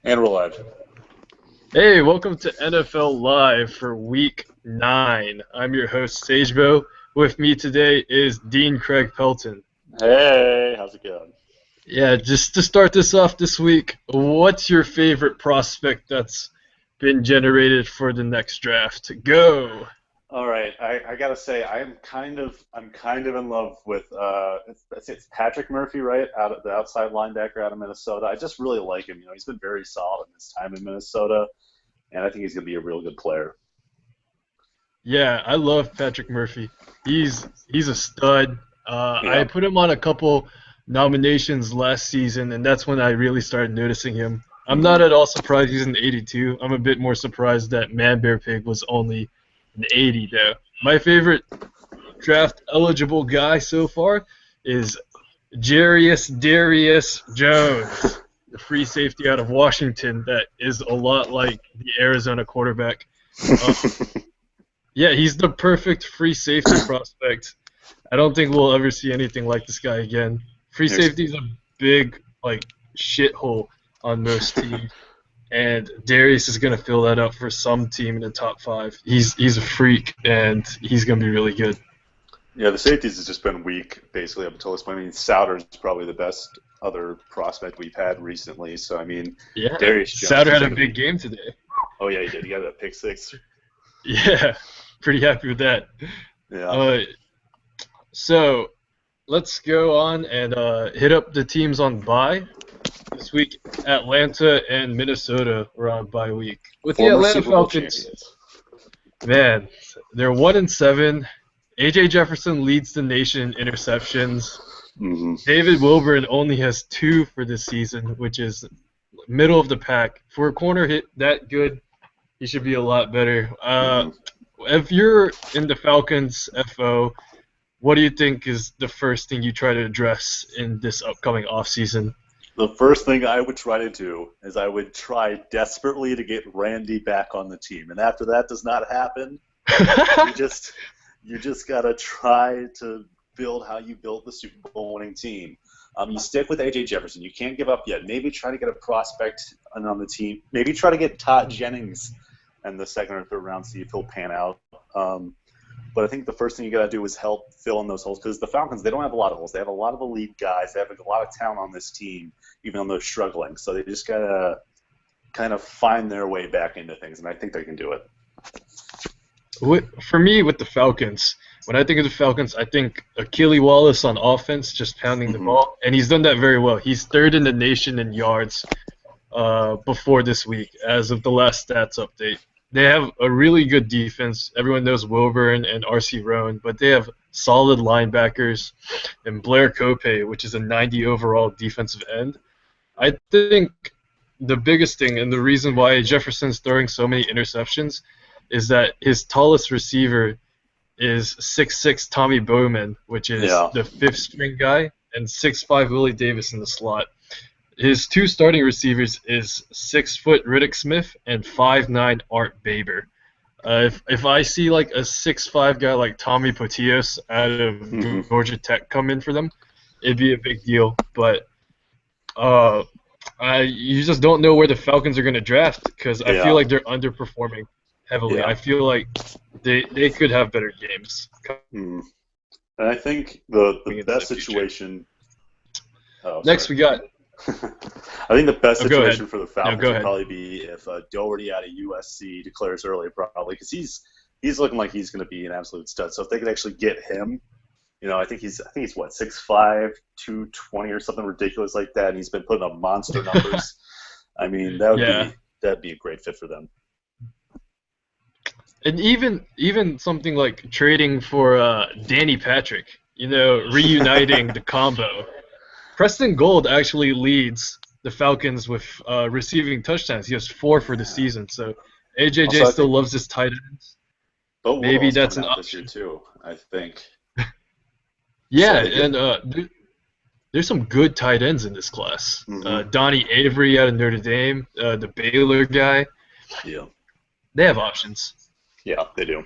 And we're live. Hey, welcome to NFL Live for Week 9. I'm your host, Sagebo. With me today is Dean Craig Pelton. Hey, how's it going? Yeah, just to start this off this week, what's your favorite prospect that's been generated for the next draft? Go! All right, I gotta say I'm kind of in love with it's Patrick Murphy, right? Out of the outside linebacker out of Minnesota. I just really like him. He's been very solid in his time in Minnesota, and I think he's gonna be a real good player. Yeah, I love Patrick Murphy. He's a stud. I Yeah. put him on a couple nominations last season, and that's when I really started noticing him. I'm hmm not at all surprised he's an 82. I'm a bit more surprised that Man Bear Pig was only an 80, though. My favorite draft eligible guy so far is Jarius Darius Jones, the free safety out of Washington that is a lot like the Arizona quarterback. Uh, yeah, he's the perfect free safety prospect. I don't think we'll ever see anything like this guy again. Free There's safety is a big shithole on most teams, and Darius is gonna fill that up for some team in the top five. He's a freak, and he's gonna be really good. yeah, the safeties has just been weak basically up until this point. I mean, Souter's probably the best other prospect we've had recently. So I mean, Yeah, Darius Jones Souter is had a gonna big be. game today. Oh yeah, he did. He got that pick six. Yeah, pretty happy with that. Yeah. Uh, so let's go on and hit up the teams on bye. This week, Atlanta and Minnesota are on bye week. With the Former Atlanta Super Bowl Falcons, champions. man, they're 1-7. AJ Jefferson leads the nation in interceptions. hmm David Wilburn only has 2 for this season, which is middle of the pack. For a corner hit that good, he should be a lot better. hmm If you're in the Falcons FO, what do you think is the first thing you try to address in this upcoming offseason? The first thing I would try to do is I would try desperately to get Randy back on the team, and after that does not happen, you just you just gotta try to build how you built the Super Bowl winning team. You stick with AJ Jefferson. You can't give up yet. Maybe try to get a prospect on the team. Maybe try to get Todd Jennings in the second or third round, see if he'll pan out. But I think the first thing you got to do is help fill in those holes because the Falcons, they don't have a lot of holes. They have a lot of elite guys. They have a lot of talent on this team, even though they're struggling. So they just got to kind of find their way back into things, and I think they can do it. For me, with the Falcons, when I think of the Falcons, I think Achille Wallace on offense, just pounding the hmm ball, and he's done that very well. He's third in the nation in yards before this week, as of the last stats update. They have a really good defense. Everyone knows Wilburn and R.C. Rowan, but they have solid linebackers and Blair Cope, which is a 90 overall defensive end. I think the biggest thing and the reason why Jefferson's throwing so many interceptions is that his tallest receiver is 6'6" Tommy Bowman, which is Yeah. the fifth string guy, and 6'5" Willie Davis in the slot. His two starting receivers is 6 foot Riddick Smith and 5'9" Art Baber. If I see like a 6'5" guy like Tommy Potios out of hmm Georgia Tech come in for them, it'd be a big deal. But uh, you just don't know where the Falcons are going to draft because I feel Yeah. like they're underperforming heavily. Yeah. I feel like they could have better games Mm. And I think the coming into the best future. situation. Oh, sorry. Next, we got. I think the best Oh, go ahead. situation for the No, Falcons go would ahead. probably be if Doherty out of USC declares early, probably because he's looking like he's going to be an absolute stud. So if they could actually get him, I think he's what 6'5", 220 or something ridiculous like that, and he's been putting up monster numbers. I mean, Yeah, that'd be a great fit for them. and even something like trading for Danny Patrick, reuniting the combo. Preston Gold actually leads the Falcons with receiving touchdowns. He has 4 for the Yeah. season. So AJJ Also, I still think loves his tight ends. Bo Maybe Woodall's that's coming an out this year option. too. I think Yeah, so. They get. and there's some good tight ends in this class. hmm Donnie Avery out of Notre Dame, the Baylor guy. Yeah. They have options. Yeah, they do.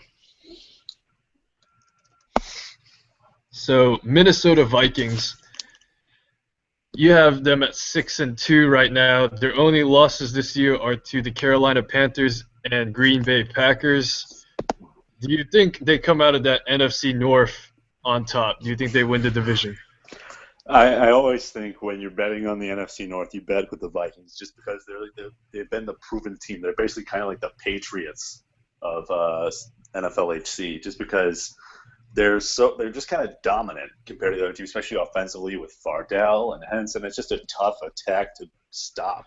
So Minnesota Vikings. You have them at 6-2 right now. Their only losses this year are to the Carolina Panthers and Green Bay Packers. Do you think they come out of that NFC North on top? Do you think they win the division? I always think when you're betting on the NFC North, you bet with the Vikings just because they've been the proven team. They're basically kind of like the Patriots of NFLHC, just because they're just kind of dominant compared to the other teams, especially offensively with Fardell and Henson. It's just a tough attack to stop.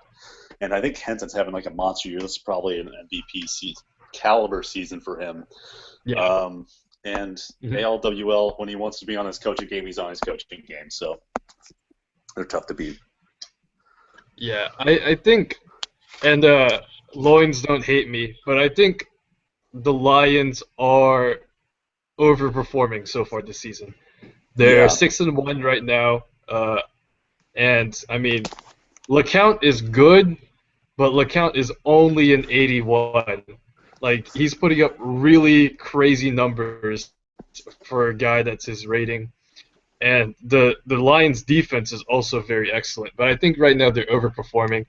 And I think Henson's having like a monster year. This is probably an MVP caliber season for him. Yeah. And ALWL, when he wants to be on his coaching game, he's on his coaching game. So they're tough to beat. Yeah, I think, and Loins don't hate me, but I think the Lions are overperforming so far this season. They're 6-1 right now, and I mean, LeCount is good, but LeCount is only an 81. Like, he's putting up really crazy numbers for a guy that's his rating. And the Lions' defense is also very excellent. But I think right now they're overperforming.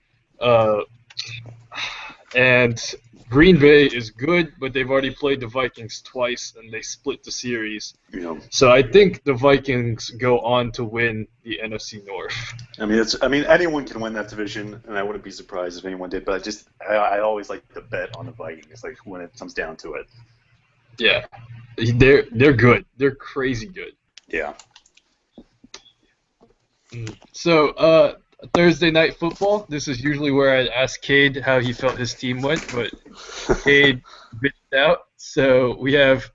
And Green Bay is good, but they've already played the Vikings twice, and they split the series. Yeah. So I think the Vikings go on to win the NFC North. I mean, anyone can win that division, and I wouldn't be surprised if anyone did. But I always like to bet on the Vikings, like when it comes down to it. Yeah, they're good. They're crazy good. Yeah. So Thursday night football. This is usually where I ask Cade how he felt his team went, but Cade bitched out. So we have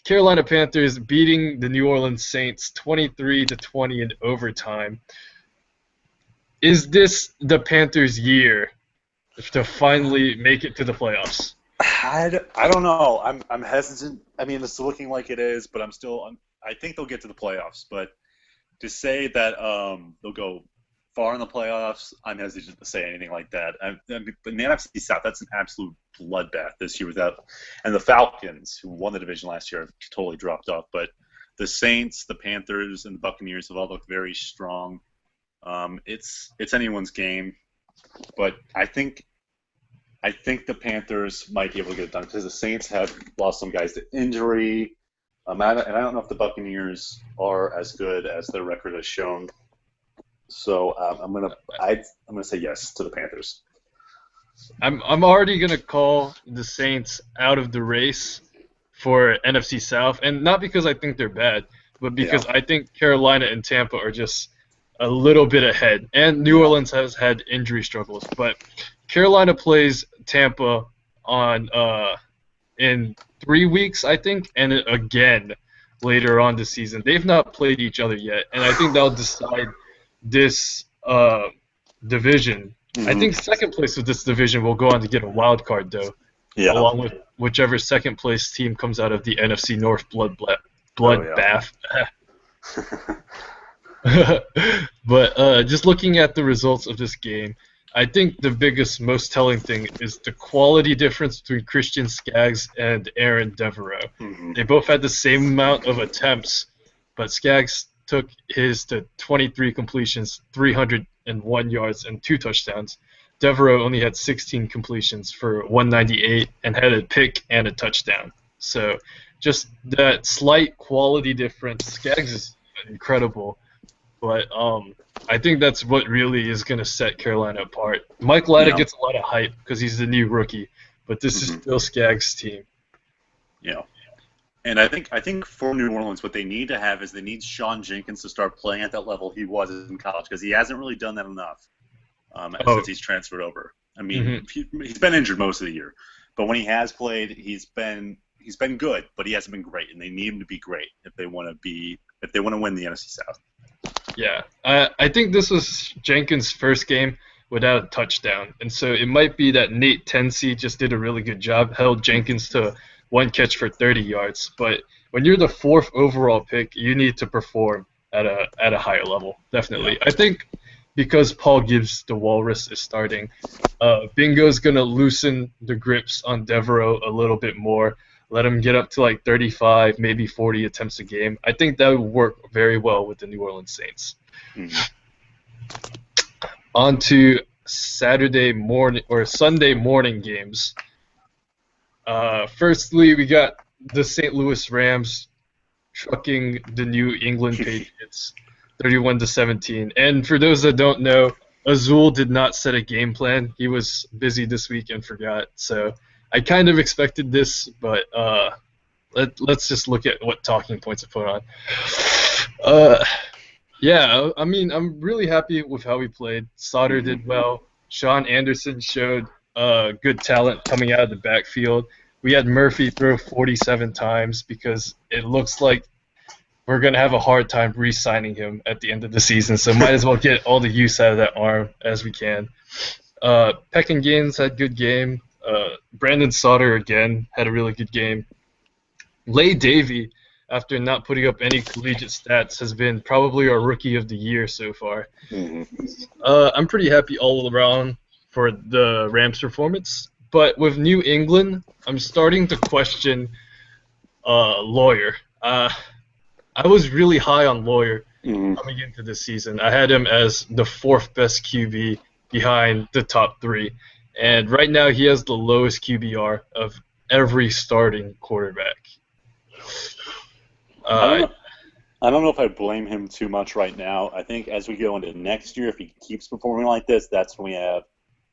Carolina Panthers beating the New Orleans Saints 23-20 in overtime. Is this the Panthers' year to finally make it to the playoffs? I don't know. I'm hesitant. I mean, it's looking like it is, but I think they'll get to the playoffs. But to say that they'll go far in the playoffs, I'm hesitant to say anything like that. But in the NFC South, that's an absolute bloodbath this year and the Falcons, who won the division last year, have totally dropped off. But the Saints, the Panthers, and the Buccaneers have all looked very strong. It's anyone's game, but I think the Panthers might be able to get it done because the Saints have lost some guys to injury, and I don't know if the Buccaneers are as good as their record has shown. So I'm gonna say yes to the Panthers. I'm already gonna call the Saints out of the race for NFC South, and not because I think they're bad, but because I think Carolina and Tampa are just a little bit ahead, and New Orleans has had injury struggles. But Carolina plays Tampa on in 3 weeks, I think, and again later on this season. They've not played each other yet, and I think that'll decide this division. Mm-hmm. I think second place of this division will go on to get a wild card, though, along with whichever second place team comes out of the NFC North bloodbath. But just looking at the results of this game, I think the biggest, most telling thing is the quality difference between Christian Skaggs and Aaron Devereaux. Mm-hmm. They both had the same amount of attempts, but Skaggs took his to 23 completions, 301 yards, and 2 touchdowns. Devereaux only had 16 completions for 198 and had a pick and a touchdown. So just that slight quality difference. Skaggs is incredible, but I think that's what really is going to set Carolina apart. Mike Latta gets a lot of hype because he's the new rookie, but this is still Skaggs' team. Yeah. And I think for New Orleans, what they need to have is they need Sean Jenkins to start playing at that level he was in college, because he hasn't really done that enough since he's transferred over. I mean, he's been injured most of the year, but when he has played, he's been good, but he hasn't been great, and they need him to be great if they want to win the NFC South. Yeah, I think this was Jenkins' first game without a touchdown, and so it might be that Nate Tennessee just did a really good job, held Jenkins to 1 catch for 30 yards. But when you're the 4th overall pick, you need to perform at a higher level, definitely. I think because Paul Gibbs, the Walrus, is starting, Bingo's going to loosen the grips on Devereaux a little bit more, let him get up to like 35, maybe 40 attempts a game. I think that would work very well with the New Orleans Saints. On to Saturday morning or Sunday morning games. Firstly, we got the St. Louis Rams trucking the New England Patriots 31-17. And for those that don't know, Azul did not set a game plan. He was busy this week and forgot. So I kind of expected this, but let's just look at what talking points I put on. Yeah, I mean, I'm really happy with how we played. Sauter did well. Sean Anderson showed good talent coming out of the backfield. We had Murphy throw 47 times because it looks like we're going to have a hard time re-signing him at the end of the season, so might as well get all the use out of that arm as we can. Peck and Gaines had a good game. Brandon Sauter, again, had a really good game. Lay Davy, after not putting up any collegiate stats, has been probably our rookie of the year so far. I'm pretty happy all around for the Rams' performance, but with New England, I'm starting to question Lawyer. I was really high on Lawyer coming into this season. I had him as the 4th best QB behind the top 3, and right now he has the lowest QBR of every starting quarterback. I don't know if I blame him too much right now. I think as we go into next year, if he keeps performing like this, that's when we have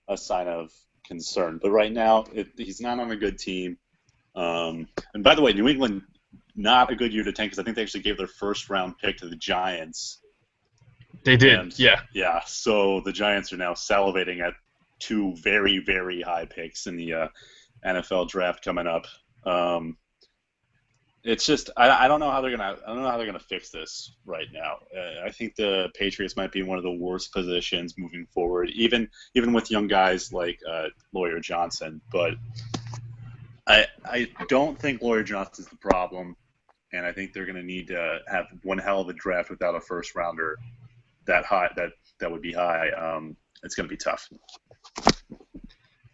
a sign of concern. But right now, he's not on a good team. And by the way, New England, not a good year to tank because I think they actually gave their first-round pick to the Giants. They did, yeah. Yeah, so the Giants are now salivating at 2 very, very high picks in the NFL draft coming up. It's just I don't know how they're gonna fix this right now. I think the Patriots might be in one of the worst positions moving forward, even with young guys like Lawyer Johnson. But I don't think Lawyer Johnson's the problem, and I think they're gonna need to have one hell of a draft without a first rounder that high. That would be high. It's gonna be tough.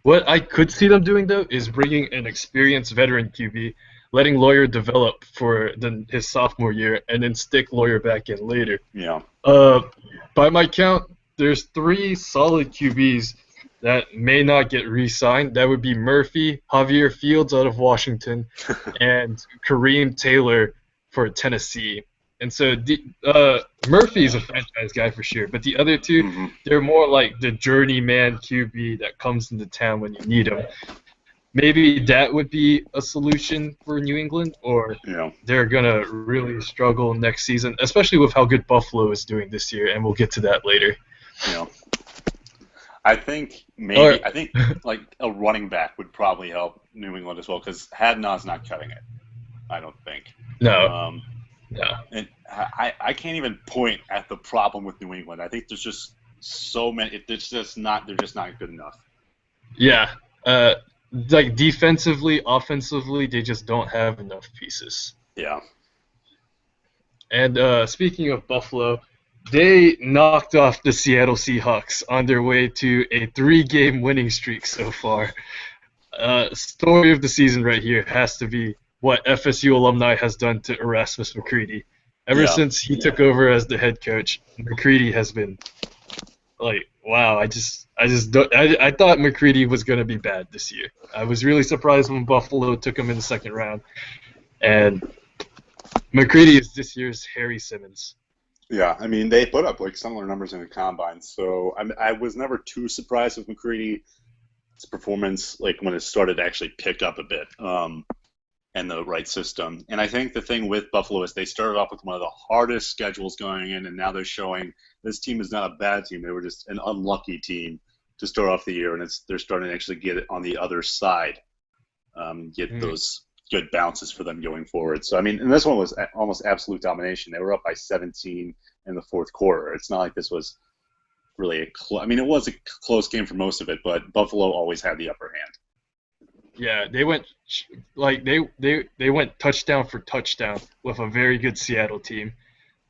What I could see them doing though is bringing an experienced veteran QB, letting Lawyer develop for his sophomore year, and then stick Lawyer back in later. Yeah. By my count, there's 3 solid QBs that may not get re-signed. That would be Murphy, Javier Fields out of Washington, and Kareem Taylor for Tennessee. And so Murphy's a franchise guy for sure, but the other 2, they're more like the journeyman QB that comes into town when you need him. Maybe that would be a solution for New England, or they're going to really struggle next season, especially with how good Buffalo is doing this year, and we'll get to that later. I think like a running back would probably help New England as well, because Hadnot's not cutting it, I don't think. No. No. And I can't even point at the problem with New England. I think there's just so many. They're just not good enough. Yeah. Like defensively, offensively, they just don't have enough pieces. Yeah. And speaking of Buffalo, they knocked off the Seattle Seahawks on their way to a 3-game winning streak so far. Story of the season right here has to be what FSU alumni has done to Erasmus McCready. Ever since he took over as the head coach, McCready has been like, wow, I thought McCready was going to be bad this year. I was really surprised when Buffalo took him in the 2nd round. And McCready is this year's Harry Simmons. Yeah, I mean, they put up like similar numbers in the combine, so I was never too surprised with McCready's performance, like when it started to actually pick up a bit, and the right system. And I think the thing with Buffalo is they started off with one of the hardest schedules going in, and now they're showing this team is not a bad team. They were just an unlucky team to start off the year, and they're starting to actually get it on the other side, get those good bounces for them going forward. So, I mean, and this one was almost absolute domination. They were up by 17 in the 4th quarter. It's not like this was really it was a close game for most of it, but Buffalo always had the upper hand. Yeah, they went they went touchdown for touchdown with a very good Seattle team.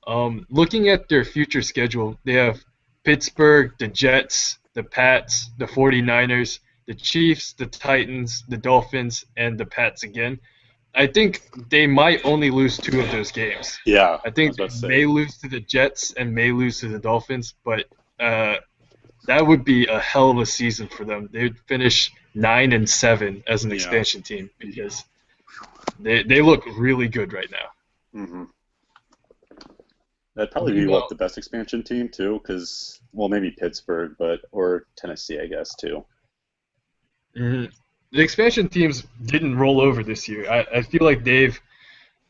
Looking at their future schedule, they have Pittsburgh, the Jets, the Pats, the 49ers, the Chiefs, the Titans, the Dolphins, and the Pats again. I think they might only lose 2 of those games. Yeah. I think they may lose to the Jets and may lose to the Dolphins, but that would be a hell of a season for them. They'd finish 9-7 as an Yeah. expansion team because they look really good right now. Mm-hmm. That'd probably What be about- the best expansion team too, because maybe Pittsburgh, or Tennessee, I guess too. Mhm. The expansion teams didn't roll over this year. I feel like they've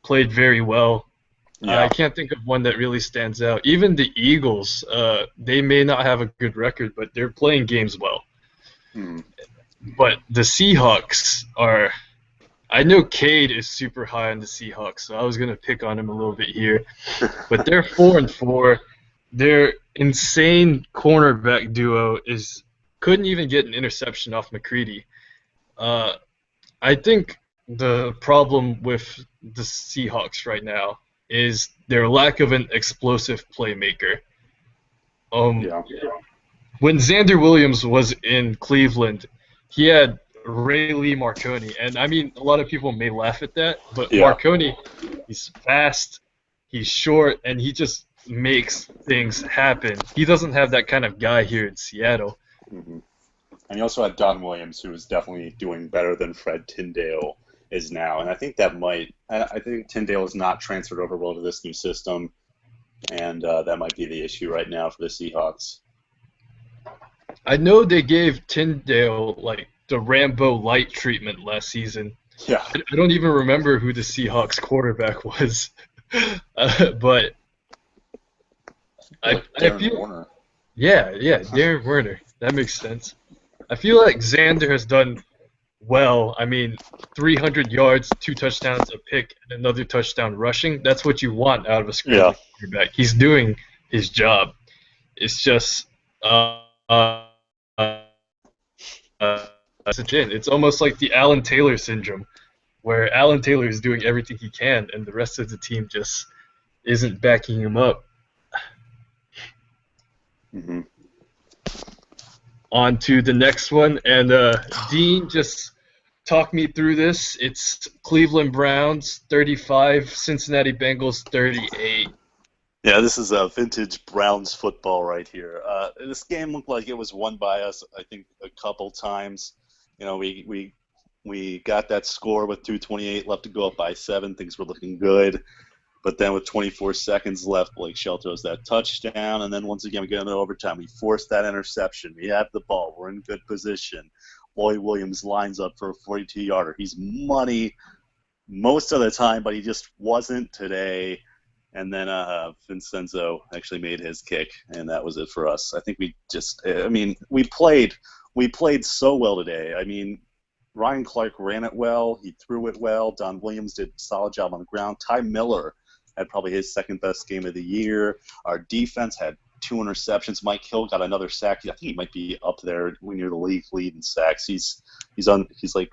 played very well. Yeah. I can't think of one that really stands out. Even the Eagles, they may not have a good record, but they're playing games well. Hmm. But the Seahawks are. I know Cade is super high on the Seahawks, so I was gonna pick on him a little bit here. But they're 4-4. Their insane cornerback duo couldn't even get an interception off McCready. I think the problem with the Seahawks right now is their lack of an explosive playmaker. Yeah. When Xander Williams was in Cleveland, he had Ray Lee Marconi, and I mean, a lot of people may laugh at that, but Yeah. Marconi, he's fast, he's short, and he just makes things happen. He doesn't have that kind of guy here in Seattle. Mm-hmm. And you also had Don Williams, who is definitely doing better than Fred Tyndale is now. And I think I think Tyndale is not transferred over well to this new system, and that might be the issue right now for the Seahawks. I know they gave Tyndale like the Rambo light treatment last season. Yeah. I don't even remember who the Seahawks quarterback was, but I Darren feel Warner. yeah, Darren Werner. That makes sense. I feel like Xander has done well. I mean, 300 yards, 2 touchdowns, a pick, and another touchdown rushing. That's what you want out of a scrambling quarterback. He's doing his job. It's just it's almost like the Alan Taylor syndrome, where Alan Taylor is doing everything he can, and the rest of the team just isn't backing him up. Mm-hmm. On to the next one, and Dean, just talk me through this. It's Cleveland Browns 35, Cincinnati Bengals 38. Yeah, this is a vintage Browns football right here. This game looked like it was won by us, I think, a couple times. You know, we got that score with 2:28 left to go up by 7. Things were looking good. But then with 24 seconds left, Blake Shell throws that touchdown. And then once again, we get into overtime. We force that interception. We have the ball. We're in good position. Lloyd Williams lines up for a 42-yarder. He's money most of the time, but he just wasn't today. And then Vincenzo actually made his kick, and that was it for us. I think we played so well today. I mean, Ryan Clark ran it well. He threw it well. Don Williams did a solid job on the ground. Ty Miller had probably his second-best game of the year. Our defense had 2 interceptions. Mike Hill got another sack. I think he might be up there near the league lead in sacks. He's like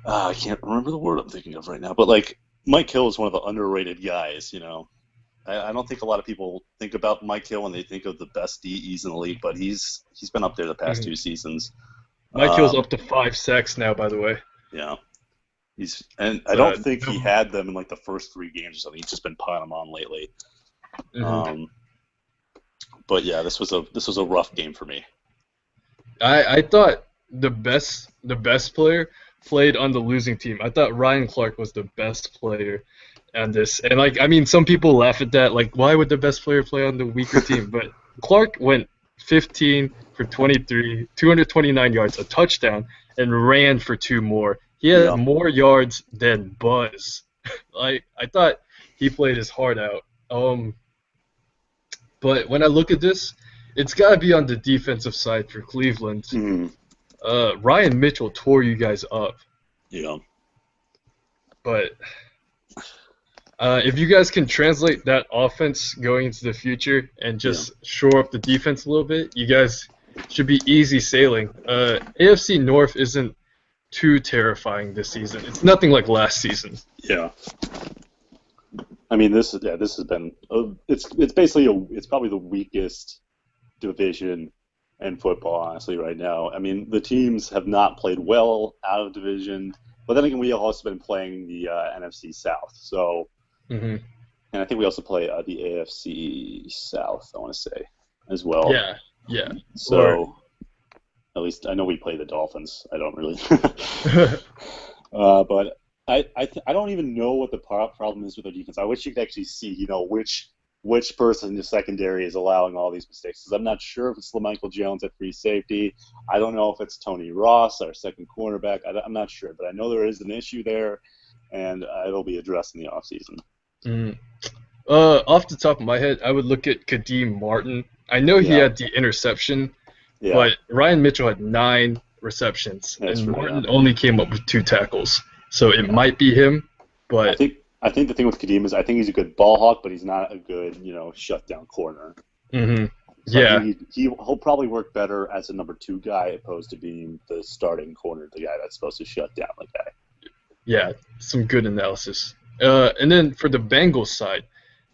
I can't remember the word I'm thinking of right now, but like Mike Hill is one of the underrated guys. You know, I don't think a lot of people think about Mike Hill when they think of the best DEs in the league, but he's been up there the past 2 seasons. Mike Hill's up to 5 sacks now, by the way. Yeah. I don't think he had them in like the first 3 games or something. He's just been piling them on lately. Mm-hmm. But yeah, this was a rough game for me. I thought the best player played on the losing team. I thought Ryan Clark was the best player on this. And like, I mean, some people laugh at that. Like, why would the best player play on the weaker team? But Clark went 15 for 23, 229 yards, a touchdown, and ran for 2 more. He had more yards than Buzz. Like, I thought he played his heart out. But when I look at this, it's got to be on the defensive side for Cleveland. Mm-hmm. Ryan Mitchell tore you guys up. Yeah. But if you guys can translate that offense going into the future and just shore up the defense a little bit, you guys should be easy sailing. AFC North isn't too terrifying this season. It's nothing like last season. Yeah. I mean, this has been it's basically it's probably the weakest division in football, honestly, right now. I mean, the teams have not played well out of division, but then again, we have also been playing the NFC South. So, and I think we also play the AFC South, I want to say. as well. Yeah, yeah. So at least I know we play the Dolphins. I don't really. But I don't even know what the problem is with their defense. I wish you could actually see, which person in the secondary is allowing all these mistakes. Because I'm not sure if it's LaMichael Jones at free safety. I don't know if it's Tony Ross, our second cornerback. I'm not sure, but I know there is an issue there, and it'll be addressed in the offseason. Mm. Off the top of my head, I would look at Kadeem Martin. I know he had the interception, but Ryan Mitchell had 9 receptions, and Martin only came up with 2 tackles. So it might be him, but I think the thing with Kadeem is I think he's a good ball hawk, but he's not a good, shutdown corner. Mm-hmm. So I think he'll probably work better as a number 2 guy opposed to being the starting corner, the guy that's supposed to shut down the guy. Yeah, some good analysis. And then for the Bengals side,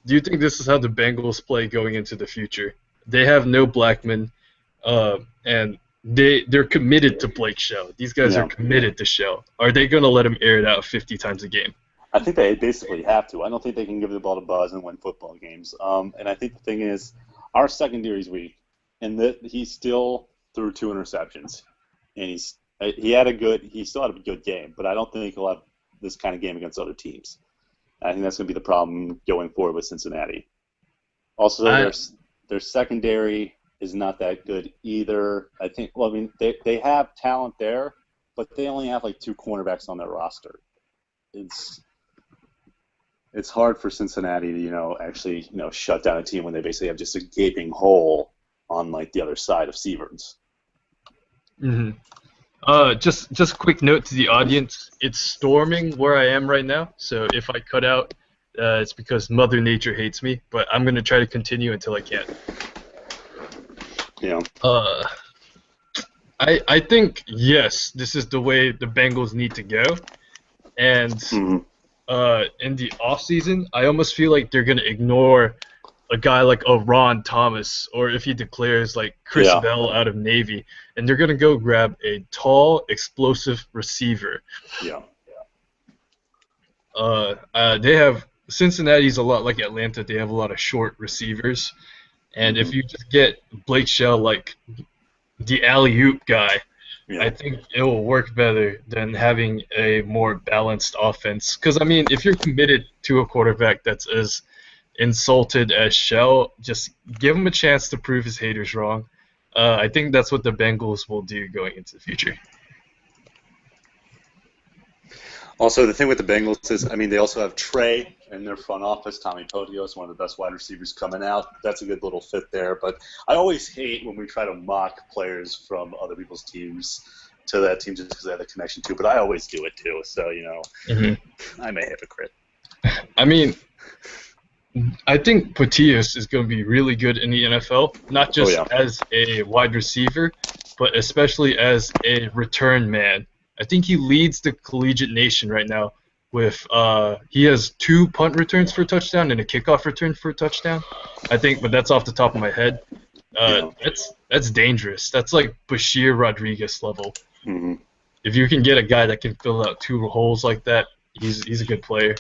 do you think this is how the Bengals play going into the future? They have no Blackman, and they're committed to Blake Shell. These guys are committed to Shell. Are they going to let him air it out 50 times a game? I think they basically have to. I don't think they can give the ball to Buzz and win football games. And I think the thing is, our secondary's weak, and he still threw 2 interceptions, and he still had a good game, but I don't think he'll have this kind of game against other teams. I think that's going to be the problem going forward with Cincinnati. Also, their secondary is not that good either. I think. Well, I mean, they have talent there, but they only have like 2 cornerbacks on their roster. It's hard for Cincinnati to actually shut down a team when they basically have just a gaping hole on like the other side of Seaverns. Mm-hmm. Just a quick note to the audience. It's storming where I am right now, so if I cut out, it's because Mother Nature hates me, but I'm going to try to continue until I can. Yeah. I think, yes, this is the way the Bengals need to go, and in the offseason, I almost feel like they're going to ignore a guy like a Ron Thomas, or if he declares like Chris Bell out of Navy, and they're going to go grab a tall, explosive receiver. Yeah. They have Cincinnati's a lot like Atlanta. They have a lot of short receivers, and if you just get Blake Shell like the alley-oop guy, I think it will work better than having a more balanced offense. Because I mean, if you're committed to a quarterback that's as insulted as Shell, just give him a chance to prove his haters wrong. I think that's what the Bengals will do going into the future. Also, the thing with the Bengals is, I mean, they also have Trey in their front office. Tommy Potios, one of the best wide receivers coming out. That's a good little fit there. But I always hate when we try to mock players from other people's teams to that team just because they have a connection to. But I always do it too. So, I'm a hypocrite. I mean, I think Potios is going to be really good in the NFL, not just as a wide receiver, but especially as a return man. I think he leads the collegiate nation right now with he has 2 punt returns for a touchdown and a kickoff return for a touchdown. I think, but that's off the top of my head. That's dangerous. That's like Bashir Rodriguez level. Mm-hmm. If you can get a guy that can fill out 2 holes like that, he's a good player.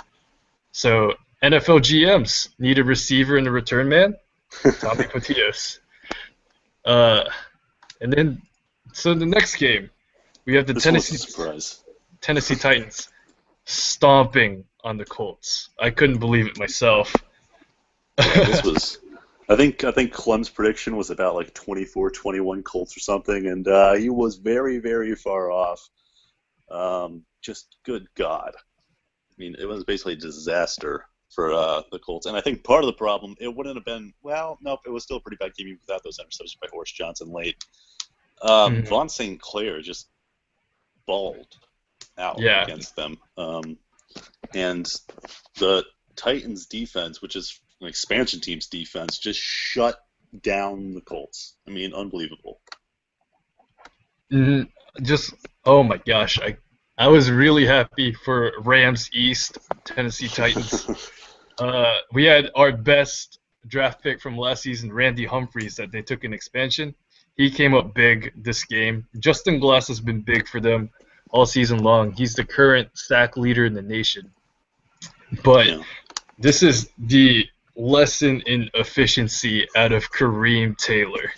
So NFL GMs need a receiver and a return man. Tommy Potios. And then, so the next game, we have the Tennessee Titans stomping on the Colts. I couldn't believe it myself. This was, I think Clem's prediction was about like 24-21 Colts or something, and he was very, very far off. Just good God. I mean, it was basically a disaster for the Colts. And I think part of the problem, it wouldn't have been, well, nope, it was still a pretty bad game without those interceptions by Horace Johnson late. Von St. Clair just balled out against them. And the Titans defense, which is an expansion team's defense, just shut down the Colts. I mean, unbelievable. Just, oh my gosh, I was really happy for Rams East, Tennessee Titans. We had our best draft pick from last season, Randy Humphries, that they took in expansion. He came up big this game. Justin Glass has been big for them all season long. He's the current sack leader in the nation. But this is the lesson in efficiency out of Kareem Taylor.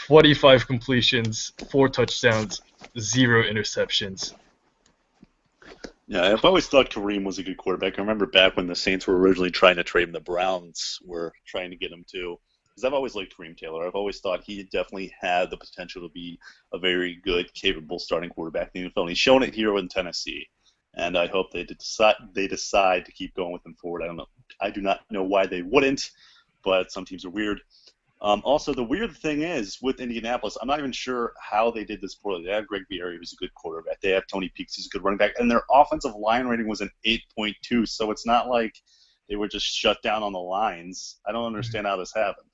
25 completions, 4 touchdowns, 0 interceptions. Yeah, I've always thought Kareem was a good quarterback. I remember back when the Saints were originally trying to trade him, the Browns were trying to get him too. Because I've always liked Kareem Taylor. I've always thought he definitely had the potential to be a very good, capable starting quarterback in the NFL. And he's shown it here in Tennessee. And I hope they decide to keep going with him forward. I don't know. I do not know why they wouldn't, but some teams are weird. Also, the weird thing is with Indianapolis, I'm not even sure how they did this poorly. They have Greg Bieri, who's a good quarterback. They have Tony Peaks, who's a good running back. And their offensive line rating was an 8.2, so it's not like they were just shut down on the lines. I don't understand how this happened.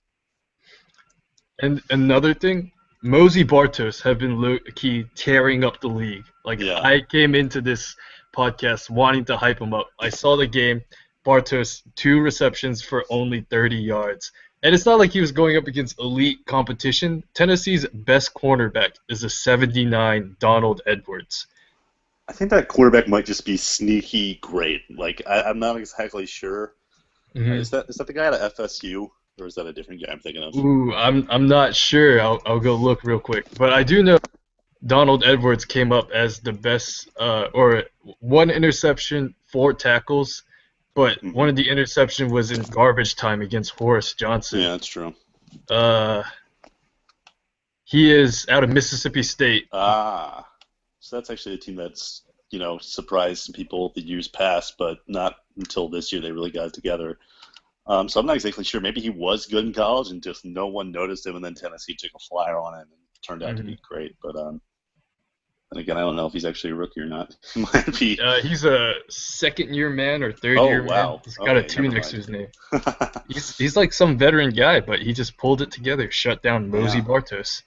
And another thing, Mosey Bartos have been low-key tearing up the league. I came into this podcast wanting to hype him up. I saw the game, Bartos, 2 receptions for only 30 yards. And it's not like he was going up against elite competition. Tennessee's best cornerback is a 79 Donald Edwards. I think that quarterback might just be sneaky great. I'm not exactly sure. Mm-hmm. Is that the guy at FSU, or is that a different guy I'm thinking of? Ooh, I'm not sure. I'll go look real quick. But I do know Donald Edwards came up as the best, or 1 interception, 4 tackles. But one of the interception was in garbage time against Horace Johnson. Yeah, that's true. He is out of Mississippi State. So that's actually a team that's, surprised some people the years past, but not until this year they really got it together. So I'm not exactly sure. Maybe he was good in college and just no one noticed him, and then Tennessee took a flyer on him and turned out to be great. But and again, I don't know if he's actually a rookie or not. He might be. He's a second-year man or third-year man. He's got a 2 next to his name. He's like some veteran guy, but he just pulled it together, shut down Mosey Bartos.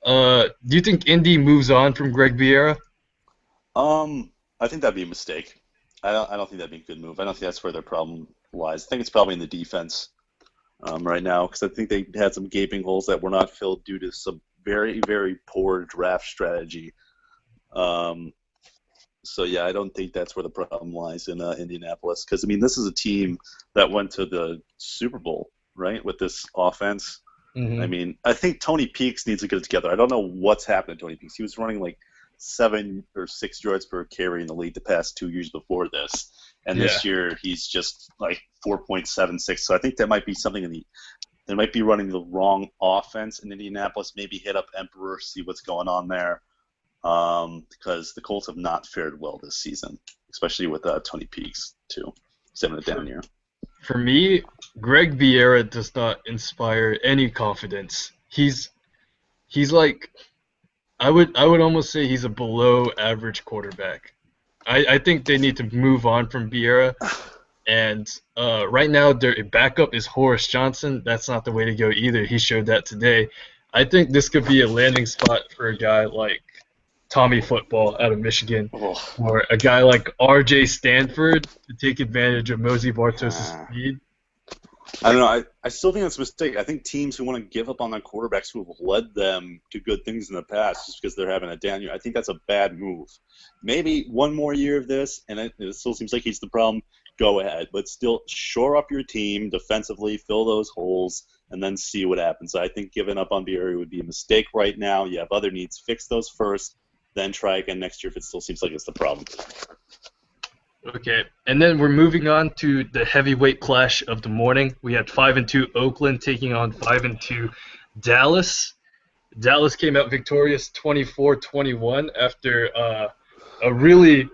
Do you think Indy moves on from Greg Biera? I think that'd be a mistake. I don't think that'd be a good move. I don't think that's where their problem lies. I think it's probably in the defense right now, because I think they had some gaping holes that were not filled due to some very, very poor draft strategy. So yeah, I don't think that's where the problem lies in Indianapolis, because this is a team that went to the Super Bowl, right, with this offense. Mm-hmm. I think Tony Peaks needs to get it together. I don't know what's happened to Tony Peaks. He was running like 7 or 6 yards per carry in the league the past 2 years before this, and this year he's just like 4.76. So I think that might be something they might be running the wrong offense in Indianapolis. Maybe hit up Emperor, see what's going on there. Because the Colts have not fared well this season, especially with Tony Peaks too. He's having a down year. For me, Greg Biera does not inspire any confidence. He's like, I would almost say he's a below average quarterback. I think they need to move on from Biera. And right now their backup is Horace Johnson. That's not the way to go either. He showed that today. I think this could be a landing spot for a guy like Tommy Football out of Michigan, or a guy like R.J. Stanford to take advantage of Mosey Bartos' speed. I don't know. I still think that's a mistake. I think teams who want to give up on their quarterbacks who have led them to good things in the past just because they're having a down year, I think that's a bad move. Maybe one more year of this, and it still seems like he's the problem, go ahead. But still, shore up your team defensively, fill those holes, and then see what happens. I think giving up on Bieri would be a mistake right now. You have other needs. Fix those first. Then try again next year if it still seems like it's the problem. Okay, and then we're moving on to the heavyweight clash of the morning. We had 5-2 Oakland taking on 5-2 Dallas. Dallas came out victorious 24-21 after a really,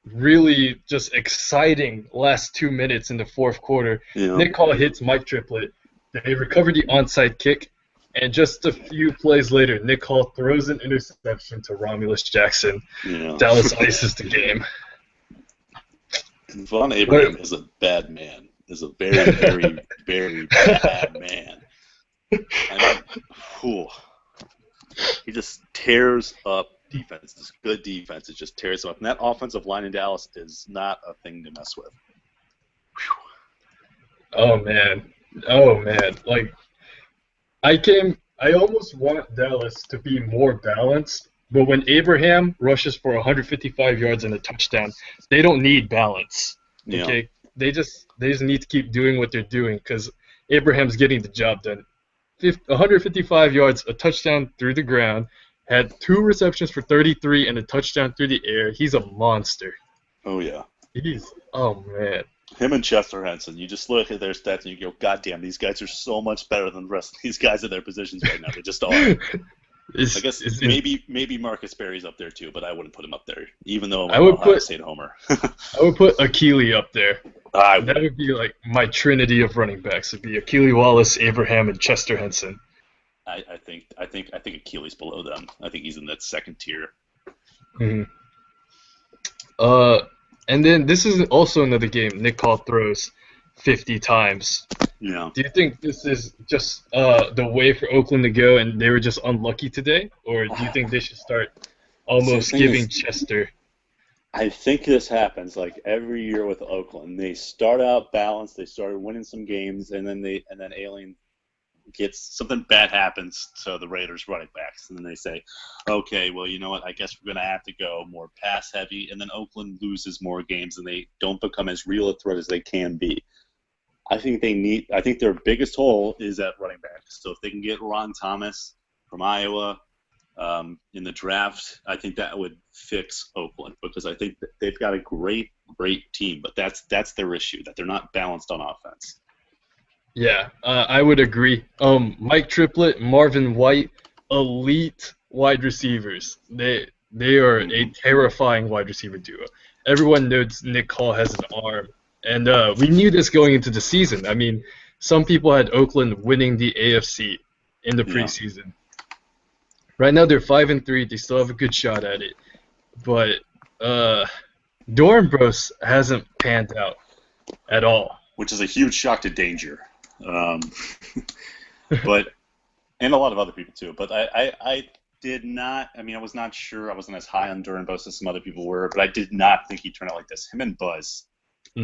really just exciting last 2 minutes in the fourth quarter. Yeah. Nick Hall hits Mike Triplett. They recovered the onside kick. And just a few plays later, Nick Hall throws an interception to Romulus Jackson. Yeah. Dallas ices the game. Von Abraham is a bad man. Is a very, very, very bad man. He just tears up defense. This good defense. It just tears them up. And that offensive line in Dallas is not a thing to mess with. Oh, man. Like, I almost want Dallas to be more balanced, but when Abraham rushes for 155 yards and a touchdown, they don't need balance. Okay? they just need to keep doing what they're doing because Abraham's getting the job done. 155 yards, a touchdown through the ground, had 2 receptions for 33 and a touchdown through the air. He's a monster. Oh yeah. Oh man. Him and Chester Henson, you just look at their stats and you go, God damn, these guys are so much better than the rest of these guys in their positions right now. They just are. I guess maybe Marcus Berry's up there too, but I wouldn't put him up there, even though I'm an Ohio State homer. I would put Akili up there. That would be like my trinity of running backs. It'd be Akili Wallace, Abraham, and Chester Henson. I think Akili's below them. I think he's in that second tier. Mm-hmm. And then this is also another game. Nick Hall throws 50 times. Yeah. Do you think this is just the way for Oakland to go, and they were just unlucky today, or do you think they should start almost giving Chester? I think this happens like every year with Oakland. They start out balanced. They started winning some games, and then Alien gets something bad happens to the Raiders running backs, and then they say, okay, well, you know what, I guess we're going to have to go more pass heavy, and then Oakland loses more games and they don't become as real a threat as they can be. I think their biggest hole is at running back. So if they can get Ron Thomas from Iowa in the draft, I think that would fix Oakland, because I think that they've got a great team, but that's their issue, that they're not balanced on offense. Yeah, I would agree. Mike Triplett, Marvin White, elite wide receivers. They are a terrifying wide receiver duo. Everyone knows Nick Hall has an arm, and we knew this going into the season. I mean, some people had Oakland winning the AFC in the preseason. Right now they're 5-3. They still have a good shot at it, but Dornbros hasn't panned out at all, which is a huge shock to Danger. But and a lot of other people too. But I did not. I mean, I was not sure. I wasn't as high on Dornbos as some other people were. But I did not think he'd turn out like this. Him and Buzz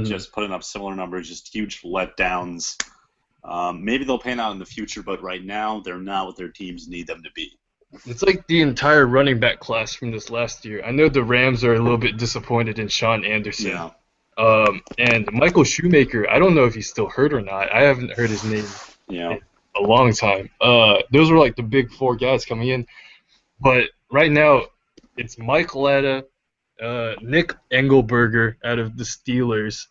just putting up similar numbers, just huge letdowns. Maybe they'll pan out in the future, but right now they're not what their teams need them to be. It's like the entire running back class from this last year. I know the Rams are a little bit disappointed in Sean Anderson. Yeah. And Michael Shoemaker, I don't know if he's still hurt or not. I haven't heard his name in a long time. Those were like the big four guys coming in. But right now, it's Mike Latta, Nick Engelberger out of the Steelers,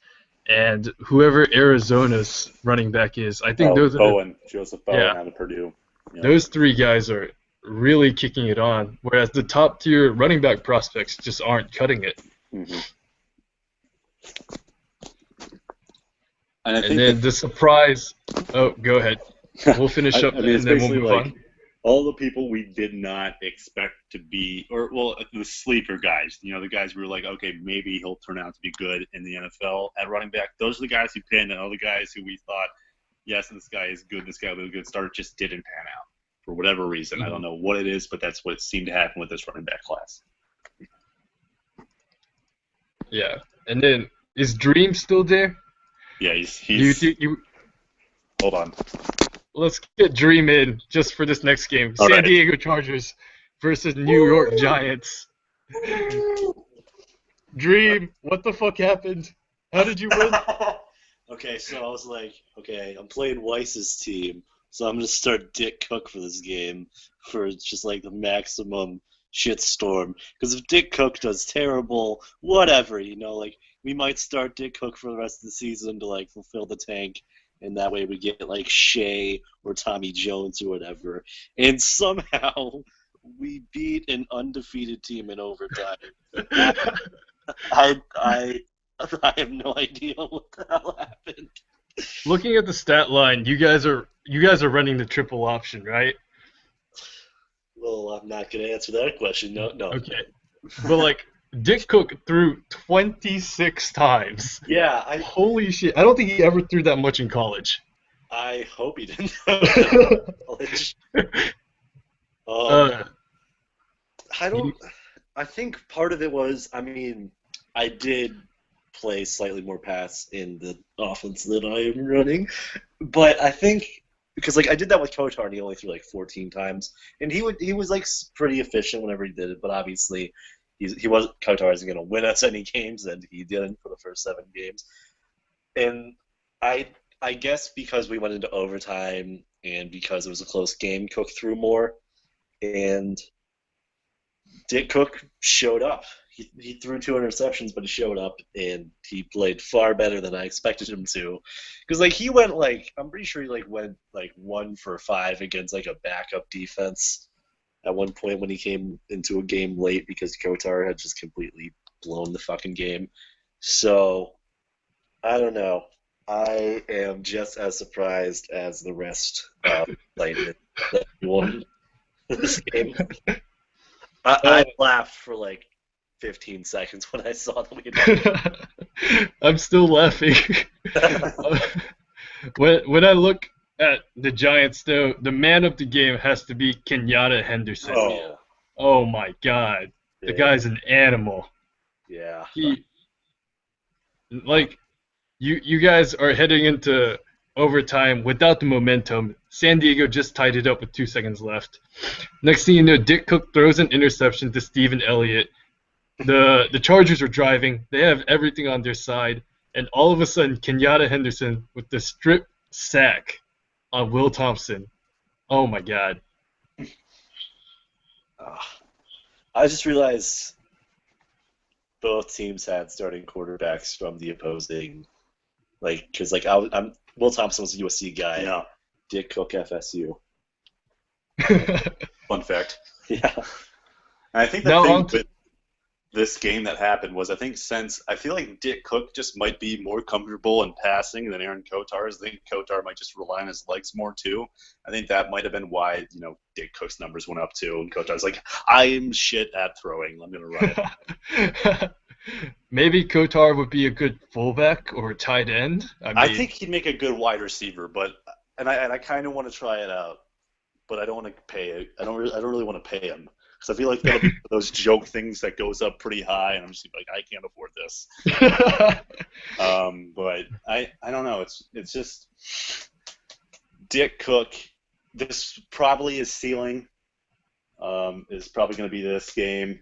and whoever Arizona's running back is. I think those are Joseph Bowen out of Purdue. Yeah. Those three guys are really kicking it on, whereas the top-tier running back prospects just aren't cutting it. Mm-hmm. And then the surprise. Oh, go ahead. We'll finish up and then we'll move on. All the people we did not expect to be, the sleeper guys, the guys we were like, okay, maybe he'll turn out to be good in the NFL at running back. Those are the guys who pinned, and all the guys who we thought, yes, this guy is good, this guy will be a good starter, just didn't pan out for whatever reason. I don't know what it is, but that's what seemed to happen with this running back class. Yeah. And then, is Dream still there? Yeah, he's hold on. Let's get Dream in just for this next game. All San Diego Chargers versus New York Giants. Dream, what the fuck happened? How did you win? Okay, so I was like, okay, I'm playing Weiss's team, so I'm going to start Dick Cook for this game for just like the maximum shitstorm. Because if Dick Cook does terrible, whatever, we might start Dick Cook for the rest of the season to like fulfill the tank, and that way we get like Shea or Tommy Jones or whatever. And somehow we beat an undefeated team in overtime. I have no idea what the hell happened. Looking at the stat line, you guys are running the triple option, right? Well, I'm not going to answer that question. No. Okay. But Dick Cook threw 26 times. Yeah. Holy shit. I don't think he ever threw that much in college. I hope he didn't throw that in college. I think part of it was, I did play slightly more pass in the offense than I am running, but I think because I did that with Kotar and he only threw 14 times, and he was pretty efficient whenever he did it, but obviously Kotar isn't going to win us any games, and he didn't for the first 7 games. And I guess because we went into overtime and because it was a close game, Cook threw more, and Dick Cook showed up. He threw 2 interceptions, but he showed up and he played far better than I expected him to. Because he went I'm pretty sure he went 1 for 5 against a backup defense at one point when he came into a game late because Kotar had just completely blown the fucking game. So I don't know. I am just as surprised as the rest of Lightning that we won this game. I laughed for 15 seconds when I saw that we had. I'm still laughing. when I look at the Giants, though, the man of the game has to be Kenyatta Henderson. Oh, yeah. Oh my God, the guy's an animal. Yeah. You guys are heading into overtime without the momentum. San Diego just tied it up with 2 seconds left. Next thing you know, Dick Cook throws an interception to Stephen Elliott. The Chargers are driving. They have everything on their side. And all of a sudden, Kenyatta Henderson with the strip sack on Will Thompson. Oh, my God. I just realized both teams had starting quarterbacks from the opposing, because I'm Will Thompson was a USC guy. Yeah. Dick Cook FSU. Fun fact. Yeah. And I think the thing with this game that happened was I feel like Dick Cook just might be more comfortable in passing than Aaron Kotar is. I think Kotar might just rely on his legs more too. I think that might have been why, Dick Cook's numbers went up too. And Kotar's like, I'm shit at throwing. I'm going to run it. Maybe Kotar would be a good fullback or tight end. I think he'd make a good wide receiver, and I kind of want to try it out, but I don't want to pay it. I don't really want to pay him because I feel like that'll be those joke things that goes up pretty high, and I'm just like, I can't afford this. But I don't know. It's just Dick Cook. This probably his ceiling is probably going to be this game.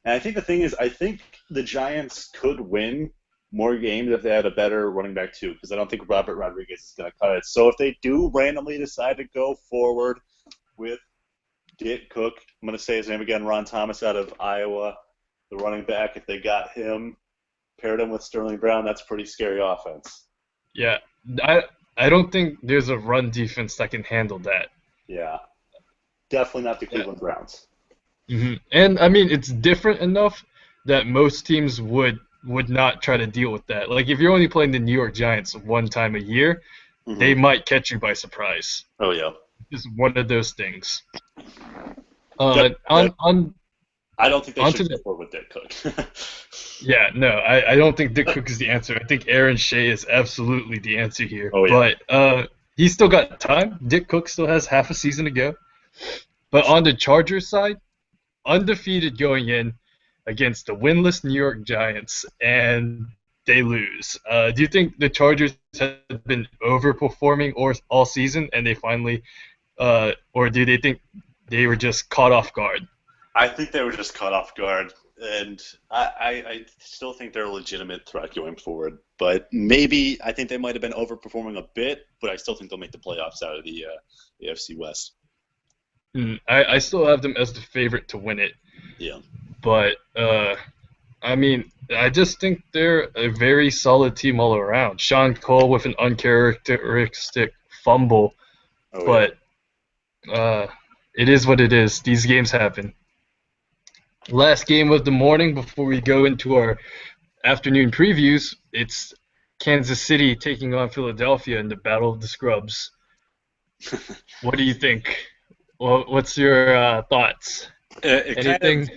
And I think the thing is, I think the Giants could win more games if they had a better running back too, because I don't think Robert Rodriguez is going to cut it. So if they do randomly decide to go forward with Dick Cook, I'm going to say his name again, Ron Thomas out of Iowa, the running back. If they got him, paired him with Sterling Brown, that's a pretty scary offense. Yeah, I don't think there's a run defense that can handle that. Yeah, definitely not the Cleveland Browns. Mm-hmm. And it's different enough that most teams would not try to deal with that. Like if you're only playing the New York Giants one time a year, they might catch you by surprise. Oh yeah, it's one of those things. I don't think they should go forward with Dick Cook. Yeah, no, I don't think Dick Cook is the answer. I think Aaron Shea is absolutely the answer here. Oh, yeah. But he's still got time. Dick Cook still has half a season to go. But on the Chargers side, undefeated going in against the winless New York Giants, and they lose. Do you think the Chargers have been overperforming all season, and they finally, or do they think they were just caught off guard? I think they were just caught off guard, and I still think they're a legitimate threat going forward. But maybe I think they might have been overperforming a bit, but I still think they'll make the playoffs out of the AFC West. I still have them as the favorite to win it. Yeah. But, I just think they're a very solid team all around. Sean Cole with an uncharacteristic fumble. It is what it is. These games happen. Last game of the morning before we go into our afternoon previews, it's Kansas City taking on Philadelphia in the Battle of the Scrubs. What do you think? Well, what's your thoughts? Anything?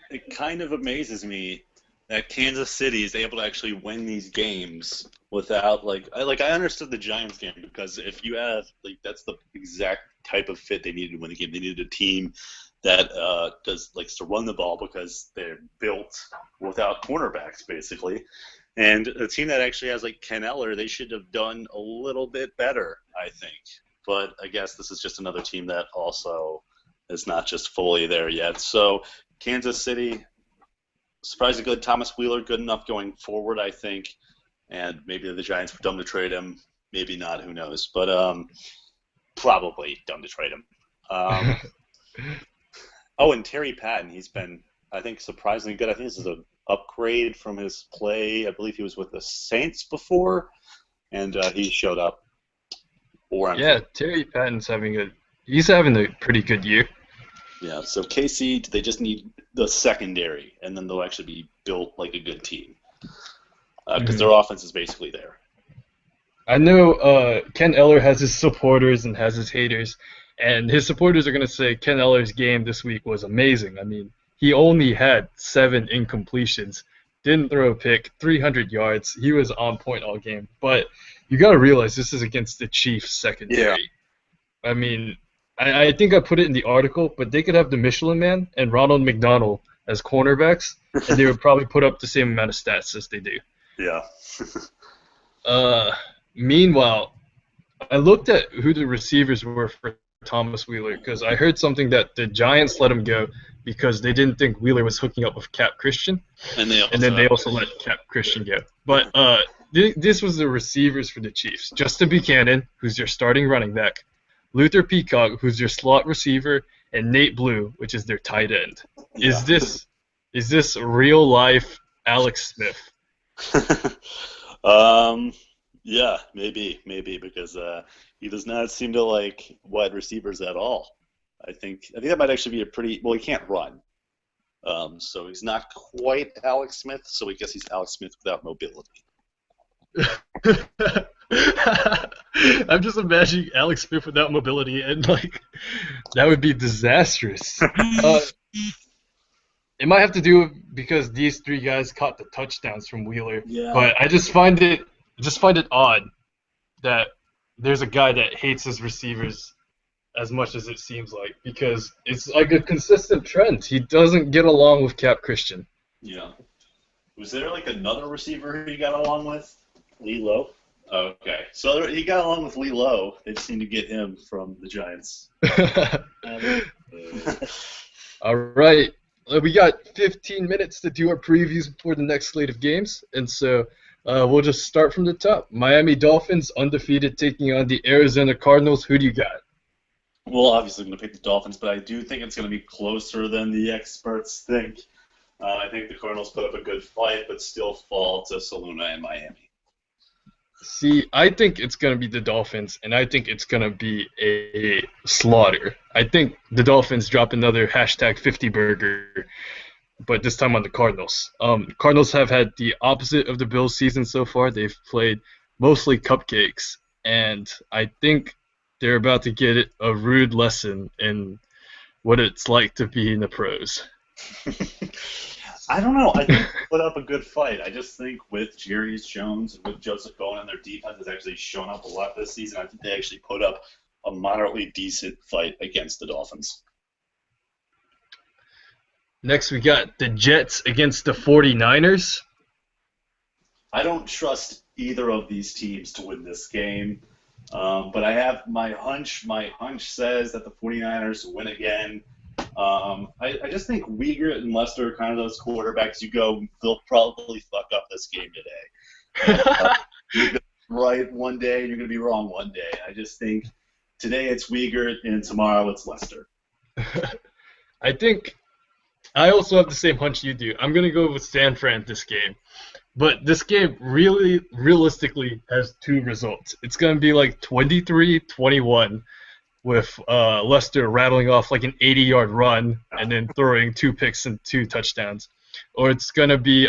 It kind of amazes me that Kansas City is able to actually win these games without I understood the Giants game because if you have that's the exact type of fit they needed to win the game. They needed a team that likes to run the ball because they're built without cornerbacks basically. And a team that actually has Ken Eller, they should have done a little bit better, I think. But I guess this is just another team that also is not just fully there yet. So Kansas City, surprisingly good. Thomas Wheeler, good enough going forward, I think. and maybe the Giants were dumb to trade him. Maybe not. Who knows? But probably dumb to trade him. And Terry Patton, he's been, I think, surprisingly good. I think this is an upgrade from his play. I believe he was with the Saints before, and he showed up. Yeah, Terry Patton's having a pretty good year. Yeah, so KC, they just need the secondary, and then they'll actually be built like a good team. Because their offense is basically there. I know Ken Eller has his supporters and has his haters, and his supporters are going to say Ken Eller's game this week was amazing. I mean, he only had 7 incompletions, didn't throw a pick, 300 yards. He was on point all game. But you got to realize this is against the Chiefs secondary. Yeah. I mean, I think I put it in the article, but they could have the Michelin Man and Ronald McDonald as cornerbacks, and they would probably put up the same amount of stats as they do. Yeah. Meanwhile, I looked at who the receivers were for Thomas Wheeler because I heard something that the Giants let him go because they didn't think Wheeler was hooking up with Cap Christian, and then they also let Cap Christian go. But this was the receivers for the Chiefs: Justin Buchanan, who's your starting running back, Luther Peacock, who's your slot receiver, and Nate Blue, which is their tight end. Yeah. Is this real life Alex Smith? Yeah, maybe because he does not seem to like wide receivers at all. I think that might actually be he can't run. So he's not quite Alex Smith, so I guess he's Alex Smith without mobility. I'm just imagining Alex Smith without mobility, and that would be disastrous. It might have to do because these 3 guys caught the touchdowns from Wheeler, but I just find it odd that there's a guy that hates his receivers as much as it seems like, because it's like a consistent trend. He doesn't get along with Cap Christian. Yeah. Was there another receiver he got along with? Lee Lowe. Okay. So he got along with Lee Lowe. They just need to get him from the Giants. All right. We got 15 minutes to do our previews before the next slate of games, and so we'll just start from the top. Miami Dolphins, undefeated, taking on the Arizona Cardinals. Who do you got? Well, obviously I'm going to pick the Dolphins, but I do think it's going to be closer than the experts think. I think the Cardinals put up a good fight, but still fall to Saluna and Miami. See, I think it's going to be the Dolphins, and I think it's going to be a slaughter. I think the Dolphins drop another #50burger, but this time on the Cardinals. Cardinals have had the opposite of the Bills season so far. They've played mostly cupcakes, and I think they're about to get a rude lesson in what it's like to be in the pros. I don't know. I think they put up a good fight. I just think with Jerry Jones and with Joseph Bowen, their defense has actually shown up a lot this season. I think they actually put up a moderately decent fight against the Dolphins. Next, we got the Jets against the 49ers. I don't trust either of these teams to win this game, but I have my hunch. My hunch says that the 49ers win again. I just think Uyghur and Lester are kind of those quarterbacks they'll probably fuck up this game today. You're going to be right one day, and you're going to be wrong one day. I just think today it's Uyghur, and tomorrow it's Lester. I think I also have the same hunch you do. I'm going to go with San Fran this game. But this game really, realistically, has 2 results. It's going to be 23-21 with Lester rattling off an 80-yard run and then throwing 2 picks and 2 touchdowns. Or it's going to be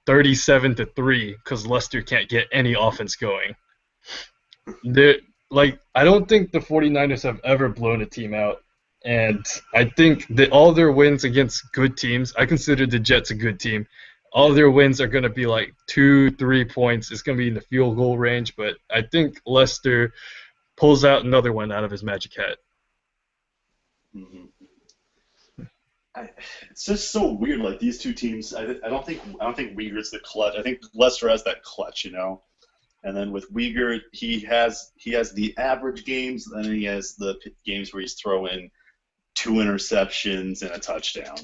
37-3 because Lester can't get any offense going. I don't think the 49ers have ever blown a team out. And I think that all their wins against good teams, I consider the Jets a good team. All their wins are going to be 2-3 points. It's going to be in the field goal range, but I think Lester pulls out another one out of his magic hat. Mm-hmm. It's just so weird. These 2 teams, I don't think Uyghur's the clutch. I think Lester has that clutch, And then with Uyghur, he has the average games, and then he has the games where he's throwing 2 interceptions and a touchdown.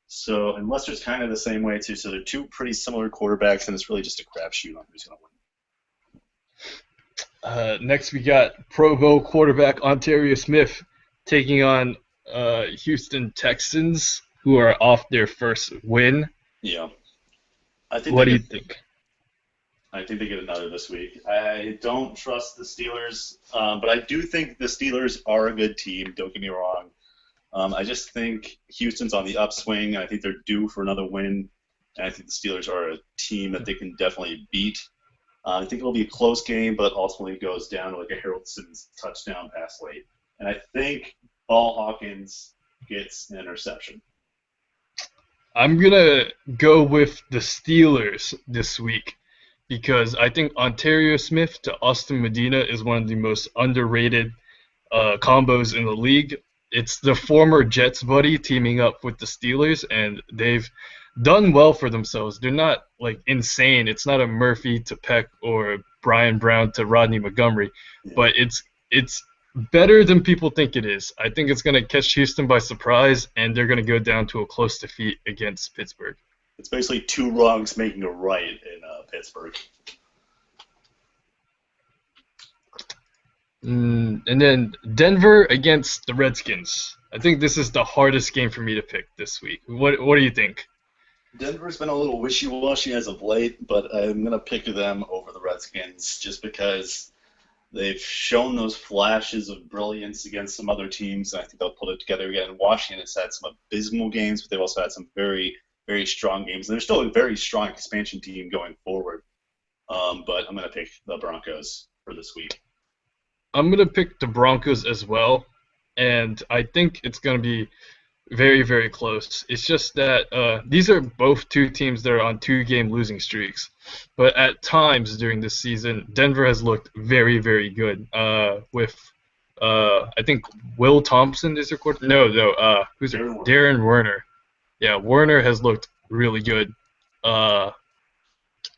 So, and Lester's kind of the same way too. So they're two pretty similar quarterbacks, and it's really just a crapshoot on who's going to win. Next, we got Pro Bowl quarterback Ontario Smith taking on Houston Texans, who are off their first win. Yeah. What do you think? I think they get another this week. I don't trust the Steelers, but I do think the Steelers are a good team. Don't get me wrong. I just think Houston's on the upswing, and I think they're due for another win. And I think the Steelers are a team that they can definitely beat. I think it'll be a close game, but ultimately goes down to like a Harold Simmons touchdown pass late. And I think Ball Hawkins gets an interception. I'm going to go with the Steelers this week because I think Ontario Smith to Austin Medina is one of the most underrated combos in the league. It's the former Jets buddy teaming up with the Steelers, and they've done well for themselves. They're not like insane. It's not a Murphy to Peck or Brian Brown to Rodney Montgomery, but it's better than people think it is. I think it's going to catch Houston by surprise, and they're going to go down to a close defeat against Pittsburgh. It's basically two wrongs making a right in Pittsburgh. And then Denver against the Redskins. I think this is the hardest game for me to pick this week. What do you think? Denver's been a little wishy-washy as of late, but I'm going to pick them over the Redskins just because they've shown those flashes of brilliance against some other teams, and I think they'll put it together again. Washington has had some abysmal games, but they've also had some very, very strong games. And they're still a very strong expansion team going forward. But I'm going to pick the Broncos for this week. I'm going to pick the Broncos as well, and I think it's going to be very, very close. It's just that these are both two teams that are on two-game losing streaks. But at times during this season, Denver has looked very, very good with, I think, Will Thompson is their quarterback. No, who's it? Darren Werner. Yeah, Werner has looked really good.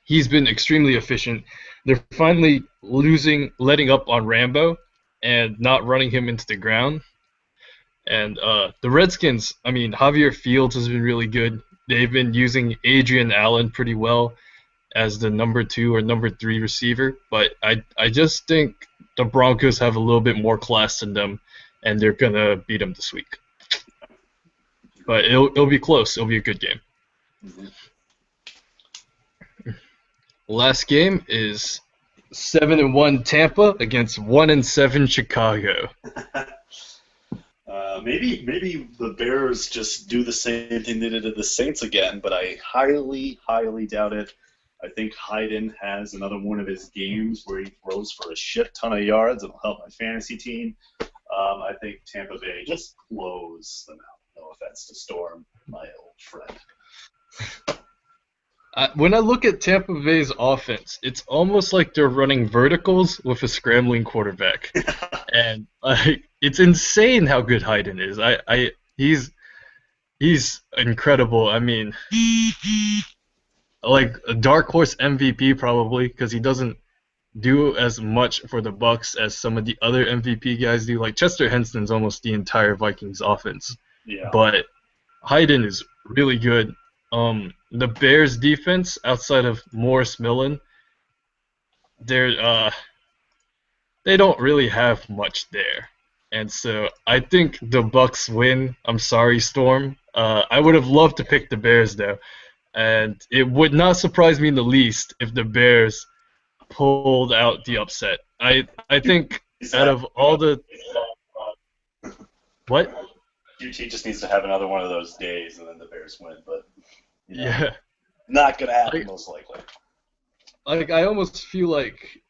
He's been extremely efficient. They're finally letting up on Rambo and not running him into the ground. And the Redskins, I mean, Javier Fields has been really good. They've been using Adrian Allen pretty well as the number 2 or number 3 receiver. But I just think the Broncos have a little bit more class than them, and they're going to beat them this week. But it'll be close. It'll be a good game. Mm-hmm. Last game is 7-1 Tampa against 1-7 Chicago. Maybe the Bears just do the same thing they did to the Saints again, but I highly, highly doubt it. I think Hayden has another one of his games where he throws for a shit ton of yards. It'll help my fantasy team. I think Tampa Bay just blows them out. No offense to Storm, my old friend. When I look at Tampa Bay's offense, it's almost like they're running verticals with a scrambling quarterback, and it's insane how good Hayden is. He's incredible. I mean, like a dark horse MVP probably because he doesn't do as much for the Bucs as some of the other MVP guys do. Like Chester Henson's almost the entire Vikings offense. Yeah. But Hayden is really good. The Bears defense outside of Morris Millen, they don't really have much there. And so I think the Bucs win. I'm sorry, Storm. I would have loved to pick the Bears though. And it would not surprise me in the least if the Bears pulled out the upset. I think out of all the what? UT just needs to have another one of those days and then the Bears win, but yeah, not gonna happen most likely. Like I almost feel like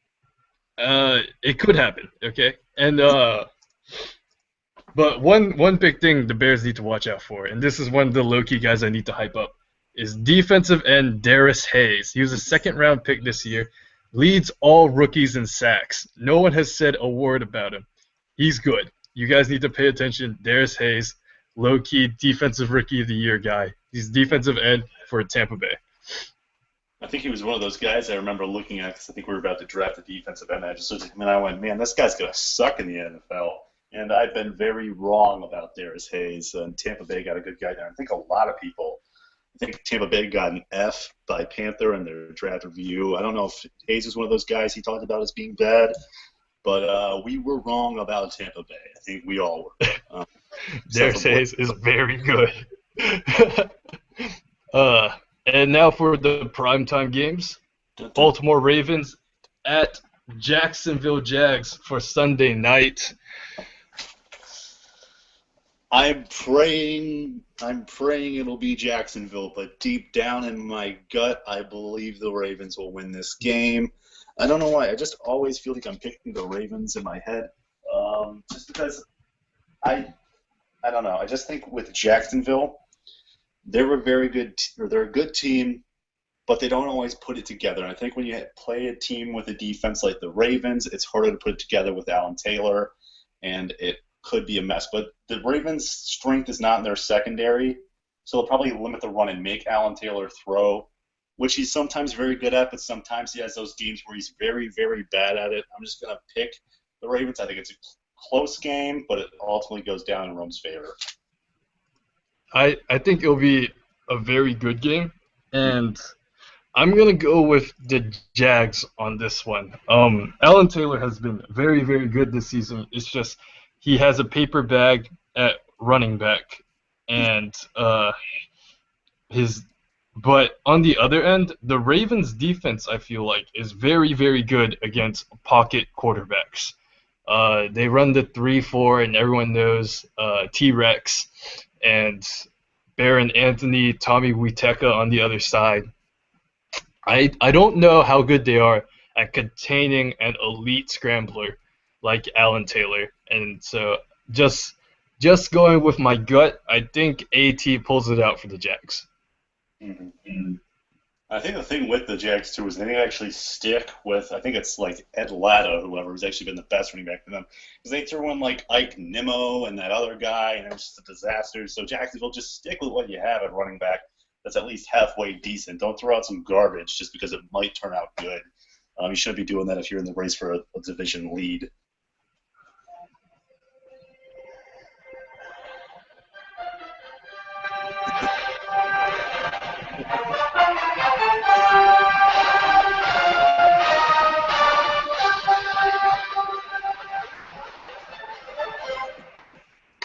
it could happen, okay? And but one big thing the Bears need to watch out for, and this is one of the low-key guys I need to hype up, is defensive end Darius Hayes. He was a second-round pick this year, leads all rookies in sacks. No one has said a word about him. He's good. You guys need to pay attention. Darius Hayes, low-key defensive rookie of the year guy. He's defensive end for Tampa Bay. I think he was one of those guys I remember looking at because I think we were about to draft a defensive end. I just looked at him and I went, man, this guy's going to suck in the NFL. And I've been very wrong about Darius Hayes. And Tampa Bay got a good guy there. I think a lot of people I think Tampa Bay got an F by Panther in their draft review. I don't know if Hayes is one of those guys he talked about as being bad, but we were wrong about Tampa Bay. I think we all were. Darius Hayes is very good. And now for the primetime games. Baltimore Ravens at Jacksonville Jags for Sunday night. I'm praying it'll be Jacksonville, but deep down in my gut, I believe the Ravens will win this game. I don't know why. I just always feel like I'm picking the Ravens in my head, just because I don't know. I just think with Jacksonville, they're they're a good team, but they don't always put it together. And I think when you play a team with a defense like the Ravens, it's harder to put it together with Alan Taylor, and it could be a mess. But the Ravens' strength is not in their secondary, so they'll probably limit the run and make Alan Taylor throw, which he's sometimes very good at, but sometimes he has those games where he's very, very bad at it. I'm just going to pick the Ravens. I think it's a close game, but it ultimately goes down in Rome's favor. I think it'll be a very good game, and I'm going to go with the Jags on this one. Alan Taylor has been very, very good this season. It's just he has a paper bag at running back, and but on the other end, the Ravens' defense, I feel like, is very, very good against pocket quarterbacks. They run the 3-4, and everyone knows T-Rex and Baron Anthony, Tommy Witeka on the other side. I don't know how good they are at containing an elite scrambler like Alan Taylor, and so just going with my gut, I think AT pulls it out for the Jags. Mm-hmm. I think the thing with the Jags too is they actually stick with, I think it's like Ed Latta, whoever, who's actually been the best running back for them, because they threw in like Ike Nimmo and that other guy, and it was just a disaster. So Jacksonville, just stick with what you have at running back that's at least halfway decent. Don't throw out some garbage just because it might turn out good. You shouldn't be doing that if you're in the race for a division lead.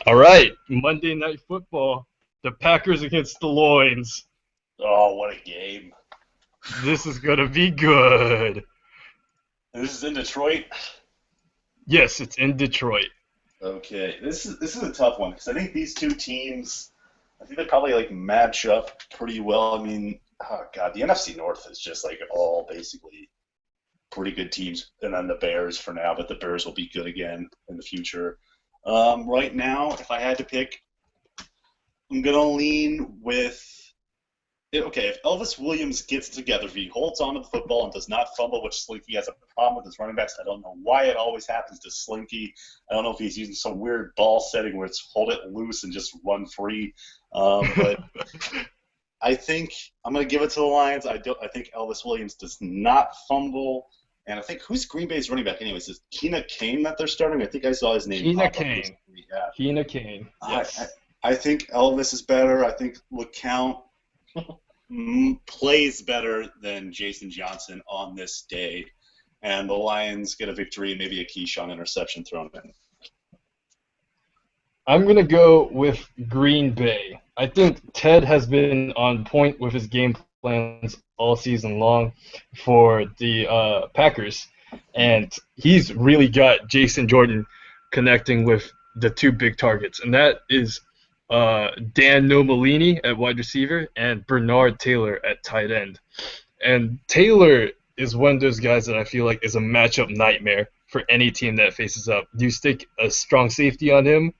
All right, Monday Night Football, the Packers against the Loins. Oh, what a game. This is going to be good. And this is in Detroit? Yes, it's in Detroit. Okay, this is a tough one, because I think these two teams, I think they probably like match up pretty well. I mean, oh God, the NFC North is just like all basically pretty good teams, and then the Bears for now, but the Bears will be good again in the future. Right now, if I had to pick, I'm going to lean with, okay, if Elvis Williams gets together, if he holds on to the football and does not fumble, which Slinky has a problem with his running backs, I don't know why it always happens to Slinky. I don't know if he's using some weird ball setting where it's hold it loose and just run free. But I think I'm going to give it to the Lions. I think Elvis Williams does not fumble. And I think, who's Green Bay's running back anyways? Is Keena Kane that they're starting? I think I saw his name. Keena Kane. Yeah. Keena Kane, yes. I think Elvis is better. I think LeCount plays better than Jason Johnson on this day. And the Lions get a victory, maybe a Keyshawn interception thrown in. I'm going to go with Green Bay. I think Ted has been on point with his game plans all season long for the Packers, and he's really got Jason Jordan connecting with the two big targets, and that is Dan Nomalini at wide receiver and Bernard Taylor at tight end. And Taylor is one of those guys that I feel like is a matchup nightmare for any team that faces up. Do you stick a strong safety on him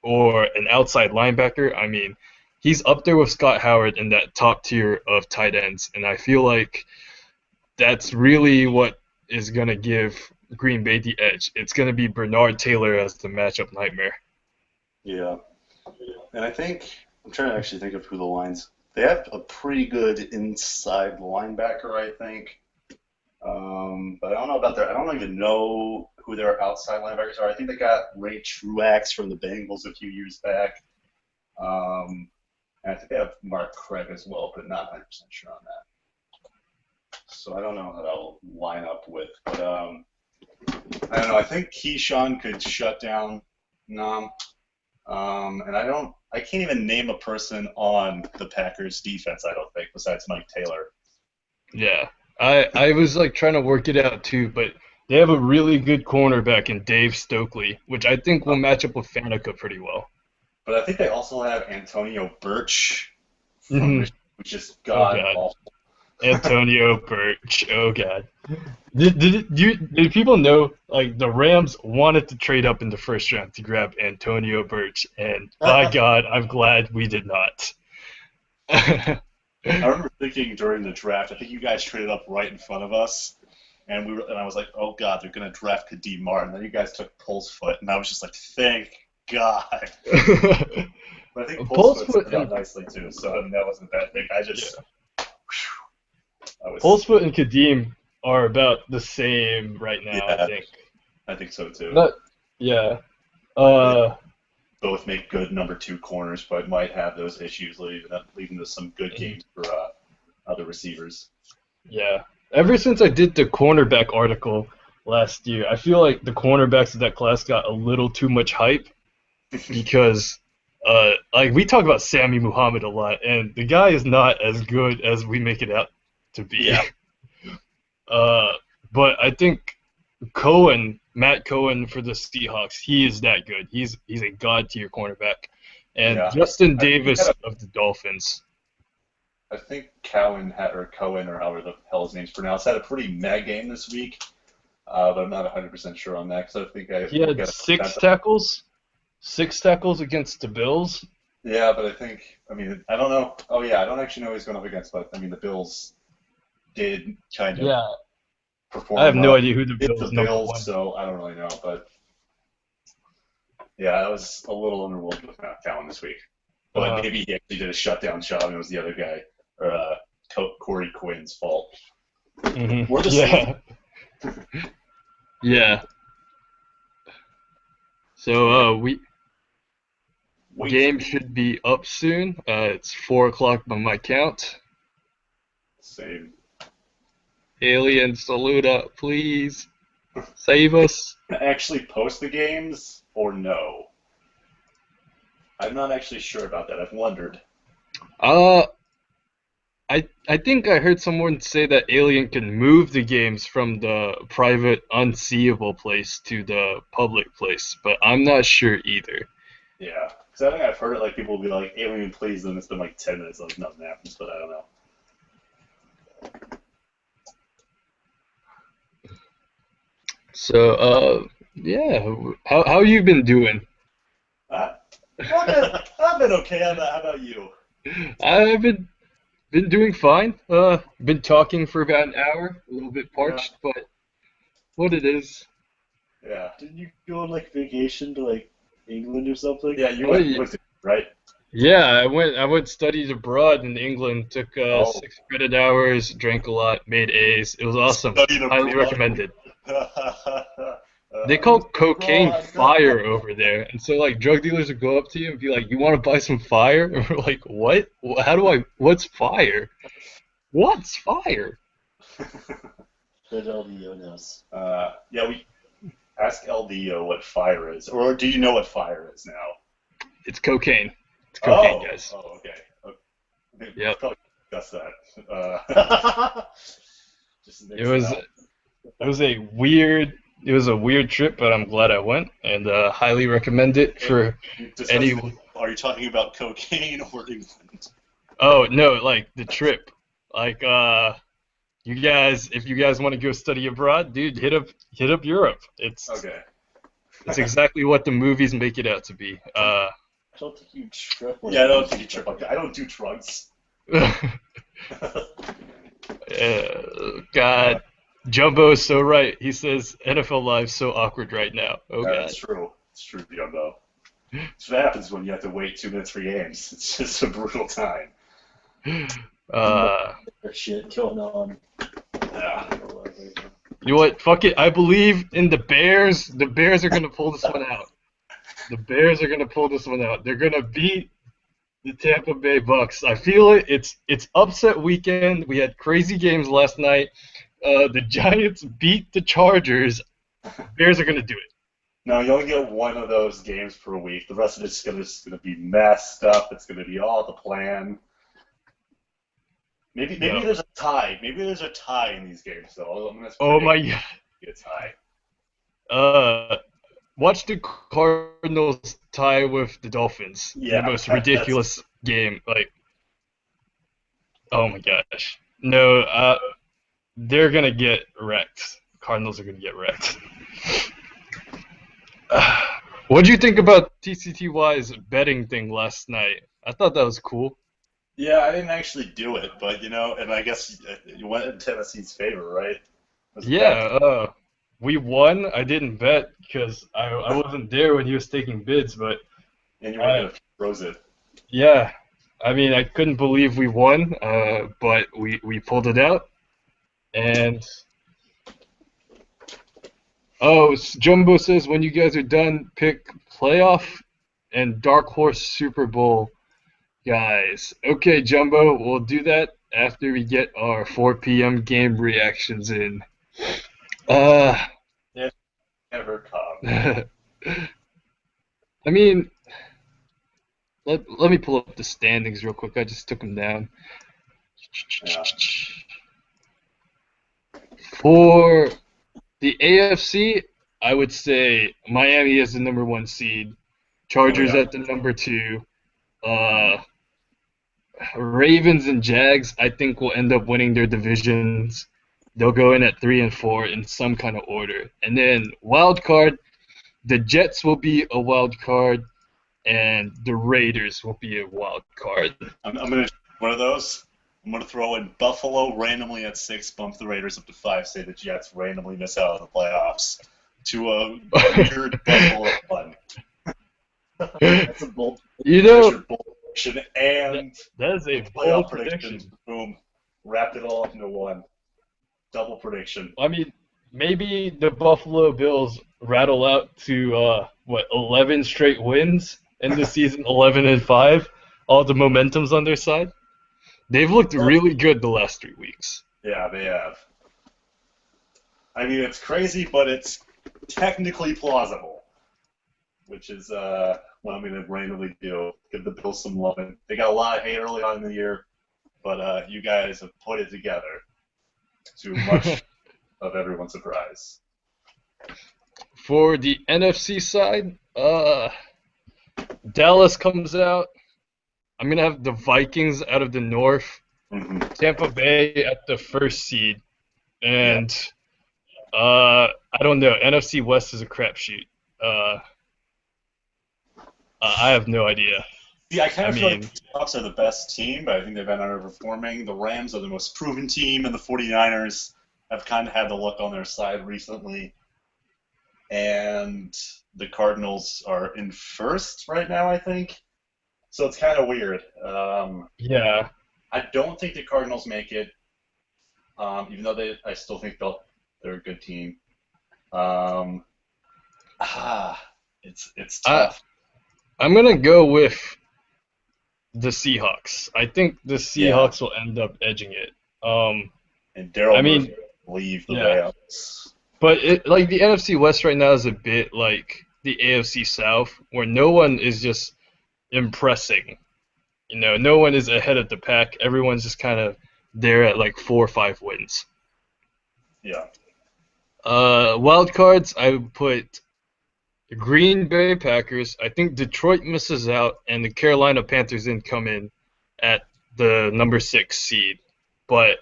or an outside linebacker? I mean, he's up there with Scott Howard in that top tier of tight ends, and I feel like that's really what is going to give Green Bay the edge. It's going to be Bernard Taylor as the matchup nightmare. Yeah. And I think, I'm trying to actually think of who the Lions, they have a pretty good inside linebacker, I think. But I don't know about their. I don't even know who their outside linebackers are. I think they got Ray Truax from the Bengals a few years back. And I think they have Mark Craig as well, but not 100% sure on that. So I don't know how that'll line up with. But I don't know. I think Keyshawn could shut down Nam. And I can't even name a person on the Packers defense, I don't think, besides Mike Taylor. Yeah, I was like trying to work it out too, but they have a really good cornerback in Dave Stokely, which I think will match up with Faneca pretty well. But I think they also have Antonio Birch from Mhm. Michigan, which is god awful. Antonio Birch. Oh God. Did people know like the Rams wanted to trade up in the first round to grab Antonio Birch, and by God, I'm glad we did not. I remember thinking during the draft, I think you guys traded up right in front of us, and I was like, oh God, they're gonna draft Kadeem Martin. Then you guys took Pulsefoot, and I was just like, thank God. But I think Pulsefoot turned out nicely too, so I mean, that wasn't a bad thing. Pulsefoot and Kadeem are about the same right now, yeah, I think. I think so too. Yeah. Both make good number 2 corners, but might have those issues leading to some good games for other receivers. Yeah. Ever since I did the cornerback article last year, I feel like the cornerbacks of that class got a little too much hype because, like, we talk about Sammy Muhammad a lot, and the guy is not as good as we make it out to be. Yeah. But I think Matt Cohen for the Seahawks, he is that good. He's a god tier cornerback. And Justin Davis of the Dolphins. I think Cohen, or however the hell his name's pronounced, had a pretty mad game this week. But I'm not 100% sure on that because I think he had 6 tackles. 6 tackles against the Bills. Yeah, but I don't know. Oh yeah, I don't actually know who he's going up against, but I mean the Bills did kind of perform. I have no idea who the Bills are, so I don't really know. But yeah, I was a little underwhelmed with Matt Cowan this week. But maybe he actually did a shutdown job and it was the other guy, or Corey Quinn's fault. Mm-hmm. We're the same. Yeah. So game should be up soon. It's 4:00 by my count. Same. Alien Saluda, please save us. Actually post the games or no? I'm not actually sure about that. I've wondered. I think I heard someone say that Alien can move the games from the private unseeable place to the public place, but I'm not sure either. Yeah, because I think I've heard it, like, people will be like, Alien, please, and it's been like 10 minutes, like, nothing happens, but I don't know. So, yeah, how you been doing? I've been okay. How about you? I've been doing fine. Been talking for about an hour, a little bit parched, but what it is. Yeah. Didn't you go on like vacation to like England or something? Yeah, you went, right? Yeah, I went studied abroad in England. Took 6 credit hours, drank a lot, made A's. It was awesome. Highly recommended. They call cocaine fire over there, and so like drug dealers would go up to you and be like, "You want to buy some fire?" And we're like, "What? What's fire? What's fire?" But LDO knows. Yeah, we ask LDO what fire is, or do you know what fire is now? It's cocaine. It's cocaine, guys. Oh, okay. Yep. Probably discuss that. It was a weird trip, but I'm glad I went, and highly recommend it for anyone. Are you talking about cocaine or England? Oh no, like the trip. Like you guys, if you guys want to go study abroad, dude, hit up Europe. It's okay. It's exactly what the movies make it out to be. I don't think you trip. Yeah, I don't think you trip like that. I don't do drugs. God. Jumbo is so right. He says NFL Live's so awkward right now. Oh, God. That's true. It's true, Jumbo. That's what happens when you have to wait 2 minutes for games. It's just a brutal time. There's shit going on. Yeah. You know what? Fuck it. I believe in the Bears. The Bears are gonna pull this one out. The Bears are gonna pull this one out. They're gonna beat the Tampa Bay Bucks. I feel it. It's upset weekend. We had crazy games last night. The Giants beat the Chargers. Bears are gonna do it. No, you only get one of those games per week. The rest of it's just gonna be messed up. It's gonna be all the plan. Maybe No. there's a tie. Maybe there's a tie in these games, though. I'm gonna Oh predict my god. a tie. Watch the Cardinals tie with the Dolphins. Yeah, The most that's- ridiculous game. Like, oh my gosh. No, they're gonna get wrecked. Cardinals are gonna get wrecked. What do you think about TCTY's betting thing last night? I thought that was cool. Yeah, I didn't actually do it, but and I guess you went in Tennessee's favor, right? Was it Yeah, we won. I didn't bet because I wasn't there when he was taking bids, but that? And you were gonna froze it. yeah, I mean, I couldn't believe we won, but we pulled it out. And Jumbo says when you guys are done, pick playoff and dark horse Super Bowl guys. Okay, Jumbo, we'll do that after we get our 4 p.m. game reactions in. Never come. I mean, let me pull up the standings real quick. I just took them down. Yeah. For the AFC, I would say Miami is the number 1 seed. Chargers Oh, yeah. at the number 2. Ravens and Jags, I think, will end up winning their divisions. They'll go in at 3 and 4 in some kind of order. And then wild card, the Jets will be a wild card, and the Raiders will be a wild card. I'm gonna one of those. I'm gonna throw in Buffalo randomly at 6, bump the Raiders up to 5, say the Jets randomly miss out on the playoffs to a weird Buffalo fun. That's a bold You know, prediction, and that is a playoff bold prediction. prediction. Boom, wrapped it all up into one. Double prediction. I mean, maybe the Buffalo Bills rattle out to 11 straight wins in the season, 11 and 5. All the momentum's on their side. They've looked really good the last 3 weeks. Yeah, they have. I mean, it's crazy, but it's technically plausible, which is what I'm going to randomly do. Give the Bills some love. They got a lot of hate early on in the year, but you guys have put it together to much of everyone's surprise. For the NFC side, Dallas comes out. I'm going to have the Vikings out of the North. Mm-hmm. Tampa Bay at the 1st seed. And I don't know. NFC West is a crapshoot. I have no idea. Yeah, I kind of feel mean- like the Seahawks are the best team, but I think they've been underperforming. The Rams are the most proven team, and the 49ers have kind of had the luck on their side recently. And the Cardinals are in 1st right now, I think. So it's kind of weird. Yeah. I don't think the Cardinals make it, even though I still think they're a good team. It's tough. I'm going to go with the Seahawks. I think the Seahawks will end up edging it. And Daryl I mean, Murphy will leave the yeah. Rams. But the NFC West right now is a bit like the AFC South, where no one is just impressing. No one is ahead of the pack. Everyone's just kind of there at like 4 or 5 wins. Yeah. Wild cards, I would put the Green Bay Packers. I think Detroit misses out, and the Carolina Panthers then come in at the number 6 seed. But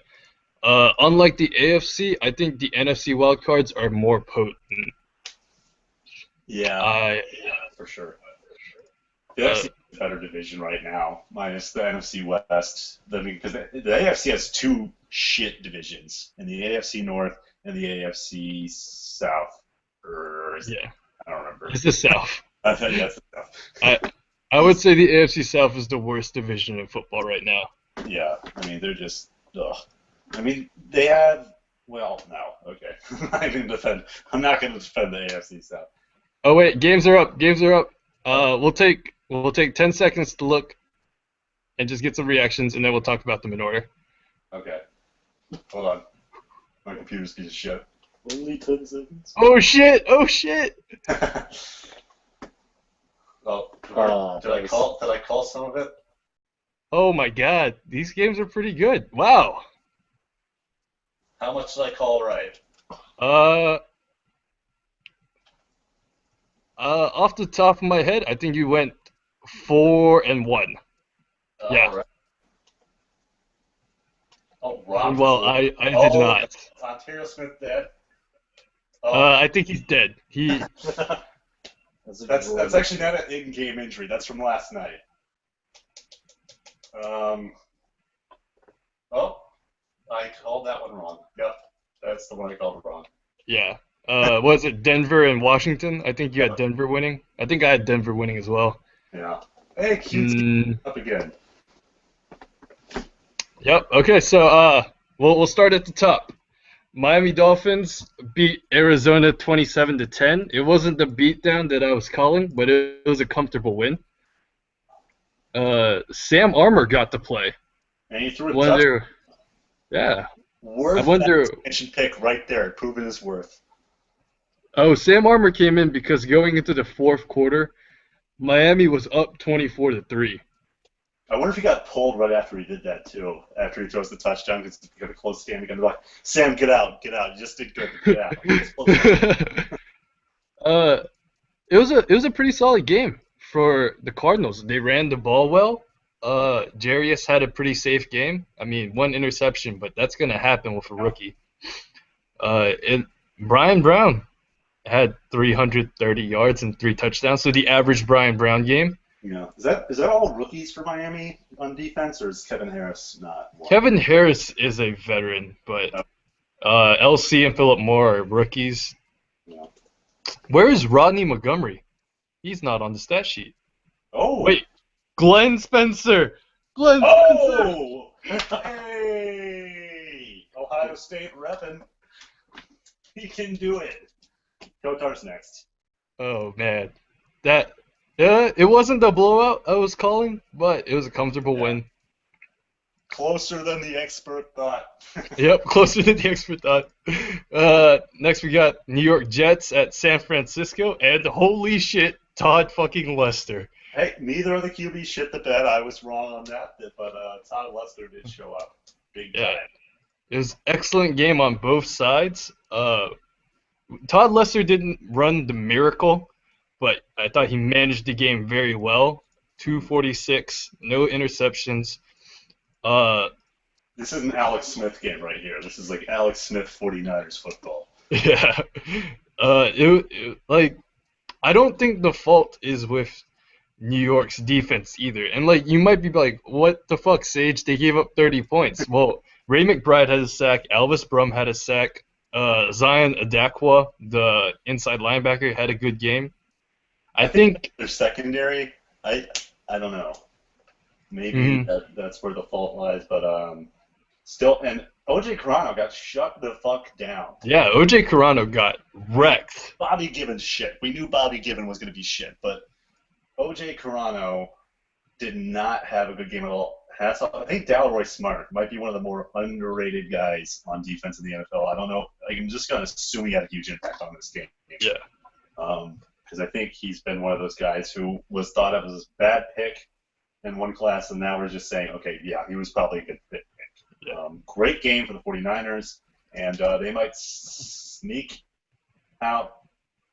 unlike the AFC, I think the NFC wild cards are more potent. Yeah, for sure. The NFC is a better division right now, minus the NFC West. Because the AFC has 2 shit divisions, in the AFC North and the AFC South. Yeah. I don't remember. It's the South. I thought that's the South. I would say the AFC South is the worst division in football right now. Yeah, I mean, they're just, ugh. I mean, they have Well, no. Okay. I'm not going to defend the AFC South. Oh wait, games are up. Games are up. We'll take 10 seconds to look and just get some reactions, and then we'll talk about them in order. Okay. Hold on. My computer's piece of shit. Only 10 seconds. Oh shit! Oh shit! Did I call some of it? Oh my god, these games are pretty good. Wow. How much did I call right? Off the top of my head, I think you went 4-1. Yeah. All right. Oh, Rob. Well, I did not. Ontario Smith dead. I think he's dead. He. That's actually not an in-game injury. That's from last night. Oh, I called that one wrong. Yep, that's the one I called wrong. Yeah. Was it Denver and Washington? I think you had Denver winning. I think I had Denver winning as well. Yeah. Hey, QT up again. Yep. Okay, so we'll start at the top. Miami Dolphins beat Arizona 27-10. It wasn't the beatdown that I was calling, but it was a comfortable win. Sam Armour got to play. And he threw a touchdown. Yeah. Worth that extension pick right there, proving his worth. Oh, Sam Armour came in because going into the fourth quarter, Miami was up 24-3. I wonder if he got pulled right after he did that too. After he throws the touchdown, because he got a close stand again. They're like, Sam, get out. You just did good. Get out. It was a pretty solid game for the Cardinals. They ran the ball well. Jarius had a pretty safe game. I mean, one interception, but that's gonna happen with a rookie. Brian Brown had 330 yards and 3 touchdowns. So the average Brian Brown game. Yeah. Is that all rookies for Miami on defense, or is Kevin Harris not one? Kevin Harris is a veteran, but LC and Philip Moore are rookies. Yeah. Where is Rodney Montgomery? He's not on the stat sheet. Oh. Wait, Glenn Spencer. Spencer. Oh. Hey. Ohio State repping. He can do it. Kotar's next. Oh man, it wasn't the blowout I was calling, but it was a comfortable win. Closer than the expert thought. Yep, closer than the expert thought. Next we got New York Jets at San Francisco, and holy shit, Todd fucking Lester. Hey, neither of the QBs shit the bed. I was wrong on that, but Todd Lester did show up. Big time. It was an excellent game on both sides. Todd Lester didn't run the miracle, but I thought he managed the game very well. 246, no interceptions. This is an Alex Smith game right here. This is like Alex Smith 49ers football. Yeah. I don't think the fault is with New York's defense either. And you might be like, what the fuck, Sage? They gave up 30 points. Well, Ray McBride had a sack. Elvis Brum had a sack. Zion Adakwa, the inside linebacker, had a good game. I think their secondary, I don't know. Maybe that's where the fault lies, but still, and O.J. Carano got shut the fuck down. Yeah, O.J. Carano got wrecked. Bobby Gibbons shit. We knew Bobby Gibbons was going to be shit, but O.J. Carano did not have a good game at all. I think Dalroy Smart might be one of the more underrated guys on defense in the NFL. I don't know. I'm just going to assume he had a huge impact on this game. Yeah. Because I think he's been one of those guys who was thought of as a bad pick in one class, and now we're just saying, okay, yeah, he was probably a good pick. Yeah. Great game for the 49ers, and they might sneak out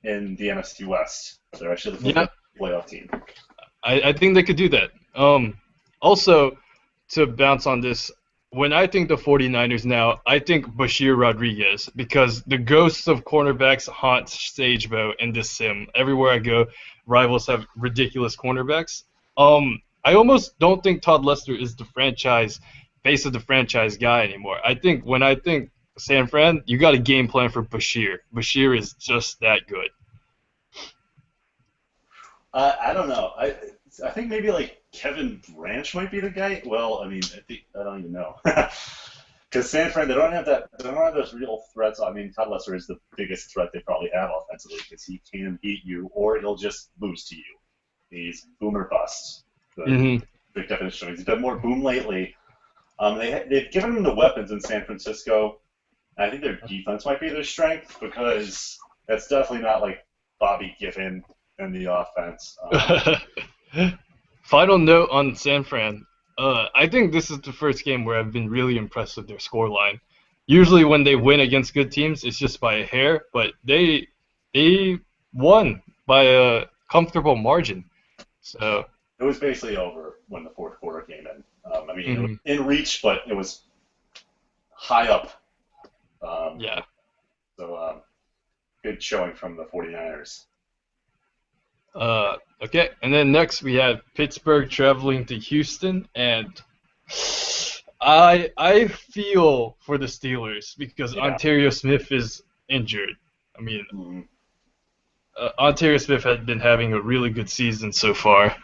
in the NFC West. They're actually the playoff team. I think they could do that. Also, to bounce on this, when I think the 49ers now, I think Bashir Rodriguez, because the ghosts of cornerbacks haunt Sagebo and this sim. Everywhere I go, rivals have ridiculous cornerbacks. I almost don't think Todd Lester is the face of the franchise guy anymore. When I think San Fran, you got a game plan for Bashir. Bashir is just that good. I don't know. I think maybe Kevin Branch might be the guy. Well, I mean, I don't even know. Because San Fran, they don't have those real threats. I mean, Todd Lesser is the biggest threat they probably have offensively because he can beat you or he'll just lose to you. He's boom or bust. The big definition. He's been more boom lately. They've given him the weapons in San Francisco. I think their defense might be their strength because that's definitely not like Bobby Giffen in the offense. Final note on San Fran. I think this is the first game where I've been really impressed with their scoreline. Usually when they win against good teams, it's just by a hair, but they won by a comfortable margin. So it was basically over when the fourth quarter came in. It was in reach, but it was high up. Yeah. So good showing from the 49ers. Okay, and then next we have Pittsburgh traveling to Houston, and I feel for the Steelers because Ontario Smith is injured. I mean, Ontario Smith had been having a really good season so far.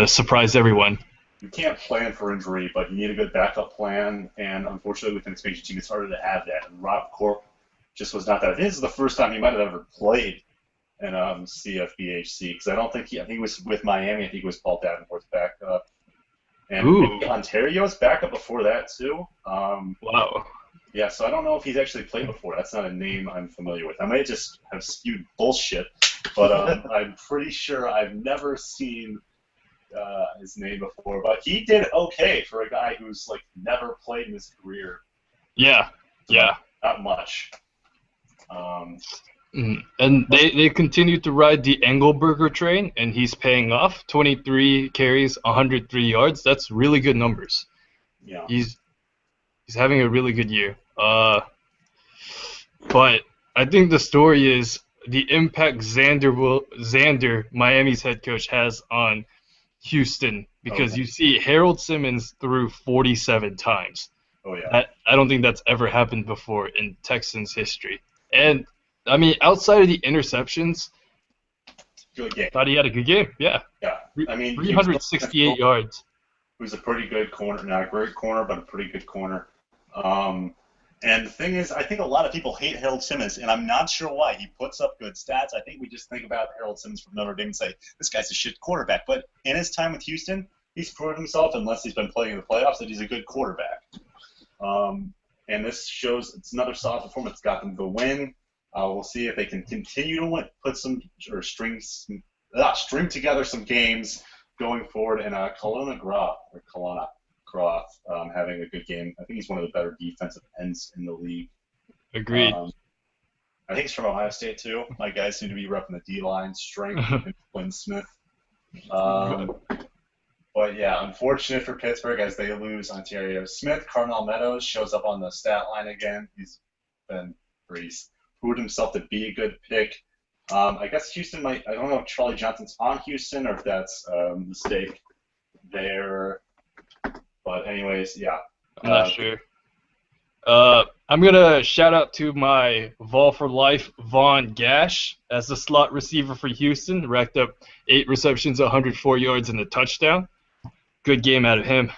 Surprised everyone. You can't plan for injury, but you need a good backup plan, and unfortunately with an expansion team, it's harder to have that. And Rob Corp just was not that. I think this is the first time he might have ever played in CFBHC, because I think he was with Miami. I think he was Paul Davenport's backup. And Ontario's backup before that, too. Wow. Yeah, so I don't know if he's actually played before. That's not a name I'm familiar with. I may just have spewed bullshit, but I'm pretty sure I've never seen his name before. But he did okay for a guy who's like never played in his career. Yeah, Not much. And they continue to ride the Engelberger train, and he's paying off. 23 carries, 103 yards. That's really good numbers. Yeah. He's having a really good year. But I think the story is the impact Xander, Miami's head coach, has on Houston, because you see Harold Simmons threw 47 times. Oh yeah. I don't think that's ever happened before in Texans history. And I mean, outside of the interceptions, good game. Thought he had a good game. Yeah. Yeah. I mean, 368 yards. Who's a pretty good corner, not a great corner, but a pretty good corner. And the thing is, I think a lot of people hate Harold Simmons, and I'm not sure why. He puts up good stats. I think we just think about Harold Simmons from Notre Dame and say, this guy's a shit quarterback. But in his time with Houston, he's proven himself, unless he's been playing in the playoffs, that he's a good quarterback. And this shows it's another solid performance. Got them the win. We'll see if they can continue to win, string together some games going forward. And Kelowna Groff having a good game. I think he's one of the better defensive ends in the league. Agreed. I think he's from Ohio State too. My guys seem to be repping the D-line strength. Quinn Smith. But yeah, unfortunate for Pittsburgh as they lose Ontario Smith. Carnell Meadows shows up on the stat line again. He's proved himself to be a good pick. I guess Houston might. I don't know if Charlie Johnson's on Houston or if that's a mistake there. But anyways, yeah. I'm not sure. I'm going to shout out to my Vol for Life, Vaughn Gash, as the slot receiver for Houston. Racked up 8 receptions, 104 yards, and a touchdown. Good game out of him.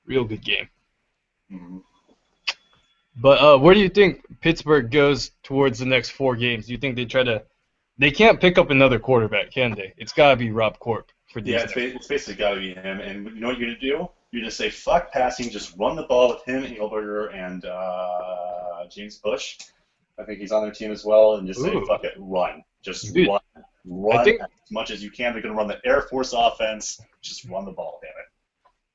Real good game. Mm-hmm. But where do you think Pittsburgh goes towards the next 4 games? Do you think they can't pick up another quarterback, can they? It's got to be Rob Corp for these. Yeah, it's basically got to be him. And you know what you're going to do? You're going to say, fuck passing, just run the ball with him, Engelberger, and James Bush. I think he's on their team as well. And just say, fuck it, run. Just run. Run as much as you can. They're going to run the Air Force offense. Just run the ball, damn it.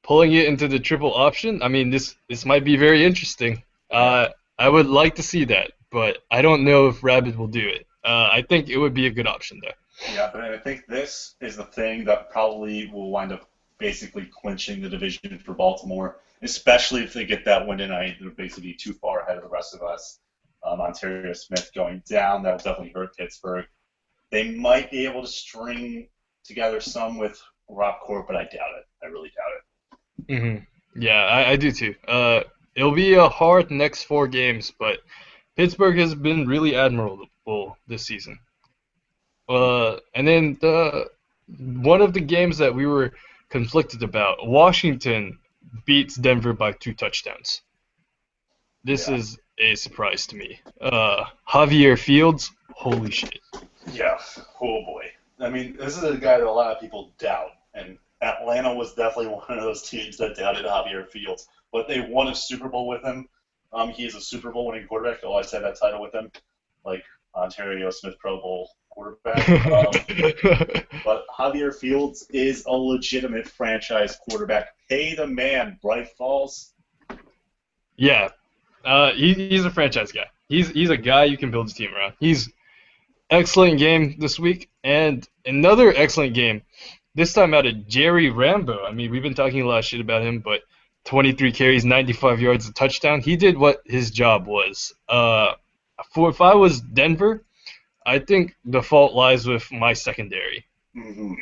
Pulling it into the triple option, I mean, this might be very interesting. I would like to see that, but I don't know if Rabbit will do it. I think it would be a good option there. Yeah, but I think this is the thing that probably will wind up basically clinching the division for Baltimore, especially if they get that win tonight. They'll basically be too far ahead of the rest of us. Ontario Smith going down, that'll definitely hurt Pittsburgh. They might be able to string together some with Rob Corp, but I doubt it. I really doubt it. Mm-hmm. Yeah, I do too. It'll be a hard next 4 games, but Pittsburgh has been really admirable this season. And then one of the games that we were conflicted about, Washington beats Denver by 2 touchdowns. this Yeah. is a surprise to me. Javier Fields, holy shit. Yeah. Oh boy. I mean, this is a guy that a lot of people doubt, and Atlanta was definitely one of those teams that doubted Javier Fields. But they won a Super Bowl with him. He is a Super Bowl winning quarterback. They'll always have that title with him, like Ontario Smith Pro Bowl quarterback. But Javier Fields is a legitimate franchise quarterback. Pay the man, Bright Falls. Yeah, he's a franchise guy. He's a guy you can build a team around. He's excellent game this week, and another excellent game. This time out of Jerry Rambo. I mean, we've been talking a lot of shit about him, but 23 carries, 95 yards, a touchdown. He did what his job was. If I was Denver, I think the fault lies with my secondary. Mm-hmm.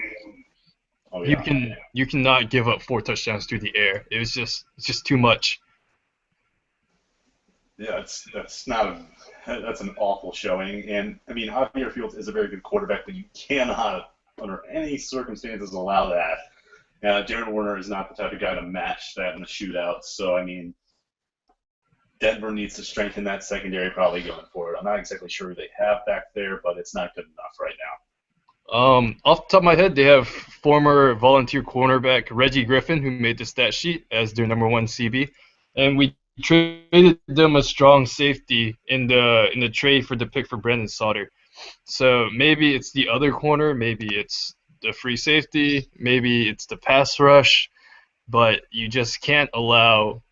Oh, yeah. You cannot give up 4 touchdowns through the air. It's just too much. Yeah, that's an awful showing. And I mean, Javier Fields is a very good quarterback, but you cannot, under any circumstances, allow that. Darren Warner is not the type of guy to match that in a shootout. So I mean, Denver needs to strengthen that secondary probably going forward. I'm not exactly sure who they have back there, but it's not good enough right now. Off the top of my head, they have former volunteer cornerback Reggie Griffin, who made the stat sheet as their number 1 CB, and we traded them a strong safety in the trade for the pick for Brandon Sauter. So maybe it's the other corner, maybe it's the free safety, maybe it's the pass rush, but you just can't allow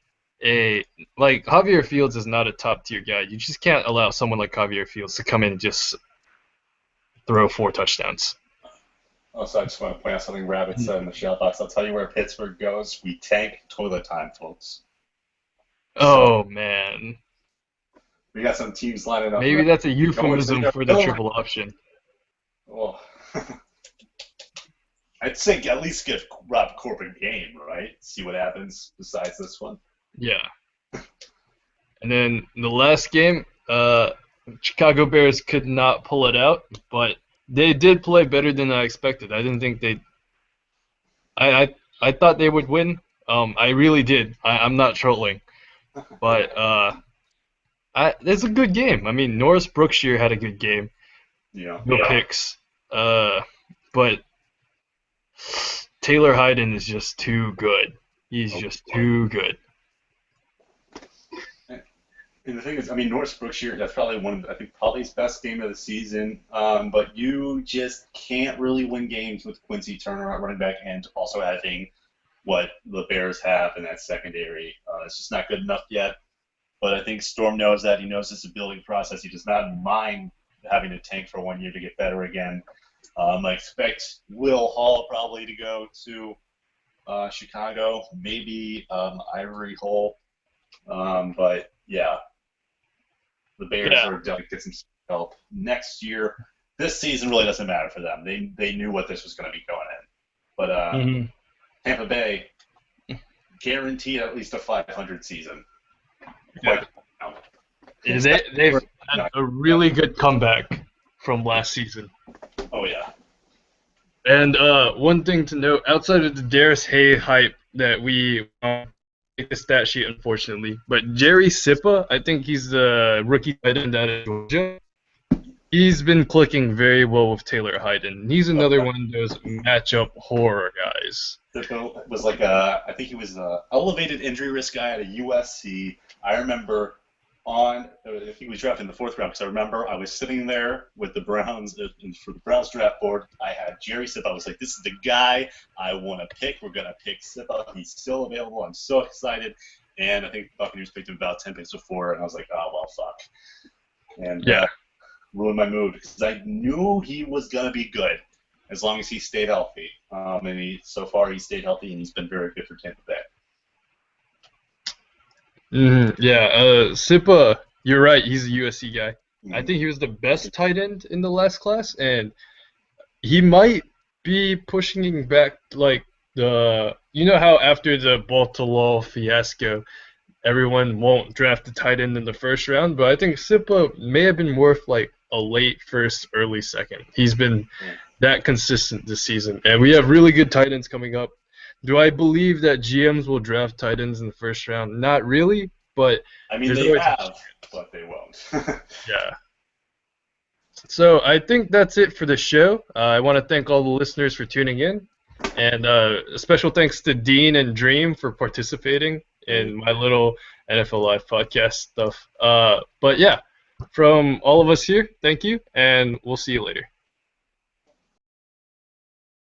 Javier Fields is not a top tier guy. You just can't allow someone like Javier Fields to come in and just throw 4 touchdowns. Also, I just want to point out something Rabbit said in the shout box. I'll tell you where Pittsburgh goes. We tank toilet time, folks. Oh, man. We got some teams lining up. Maybe that's a euphemism for the triple option. Well, I'd say at least give Rob Corbin game, right? See what happens besides this one. Yeah. And then the last game, Chicago Bears could not pull it out, but they did play better than I expected. I didn't think they'd... I thought they would win. I really did. I'm not trolling. But it's a good game. I mean, Norris Brookshire had a good game. Yeah. No picks. But Taylor Hayden is just too good. He's just too good. And the thing is, I mean, Norris Brookshire, that's probably probably his best game of the season. But you just can't really win games with Quincy Turner at running back and also having what the Bears have in that secondary. It's just not good enough yet. But I think Storm knows that. He knows it's a building process. He does not mind having to tank for 1 year to get better again. I expect Will Hall probably to go to Chicago, maybe Ivory Hole. But, yeah, the Bears are definitely get some help next year. This season really doesn't matter for them. They knew what this was going to be going in. But Tampa Bay, guaranteed at least a 500 season. Yeah. They've had a really good comeback from last season. Oh, yeah. And one thing to note, outside of the Darius Hay hype that we make the stat sheet, unfortunately, but Jerry Sipa, I think he's the rookie tight end out of Georgia. He's been clicking very well with Taylor Hayden. He's another one of those matchup horror guys. Sipa was I think he was an elevated injury risk guy at a USC. I remember he was drafted in the 4th round because I remember I was sitting there with the Browns for the Browns draft board. I had Jerry Sipa. I was like, this is the guy I want to pick. We're going to pick Sipa. He's still available. I'm so excited. And I think the Buccaneers picked him about 10 picks before, and I was like, oh, well, fuck. And ruined my mood because I knew he was going to be good as long as he stayed healthy. And so far he stayed healthy, and he's been very good for Tampa Bay. Sipa, you're right. He's a USC guy. I think he was the best tight end in the last class, and he might be pushing back you know how after the Baltimore fiasco, everyone won't draft the tight end in the 1st round, but I think Sipa may have been worth a late 1st, early 2nd. He's been that consistent this season, and we have really good tight ends coming up. Do I believe that GMs will draft tight ends in the 1st round? Not really, but I mean, there's they always have, but they won't. yeah. So I think that's it for the show. I want to thank all the listeners for tuning in, and a special thanks to Dean and Dream for participating in my little NFL Live podcast stuff. But yeah, from all of us here, thank you, and we'll see you later.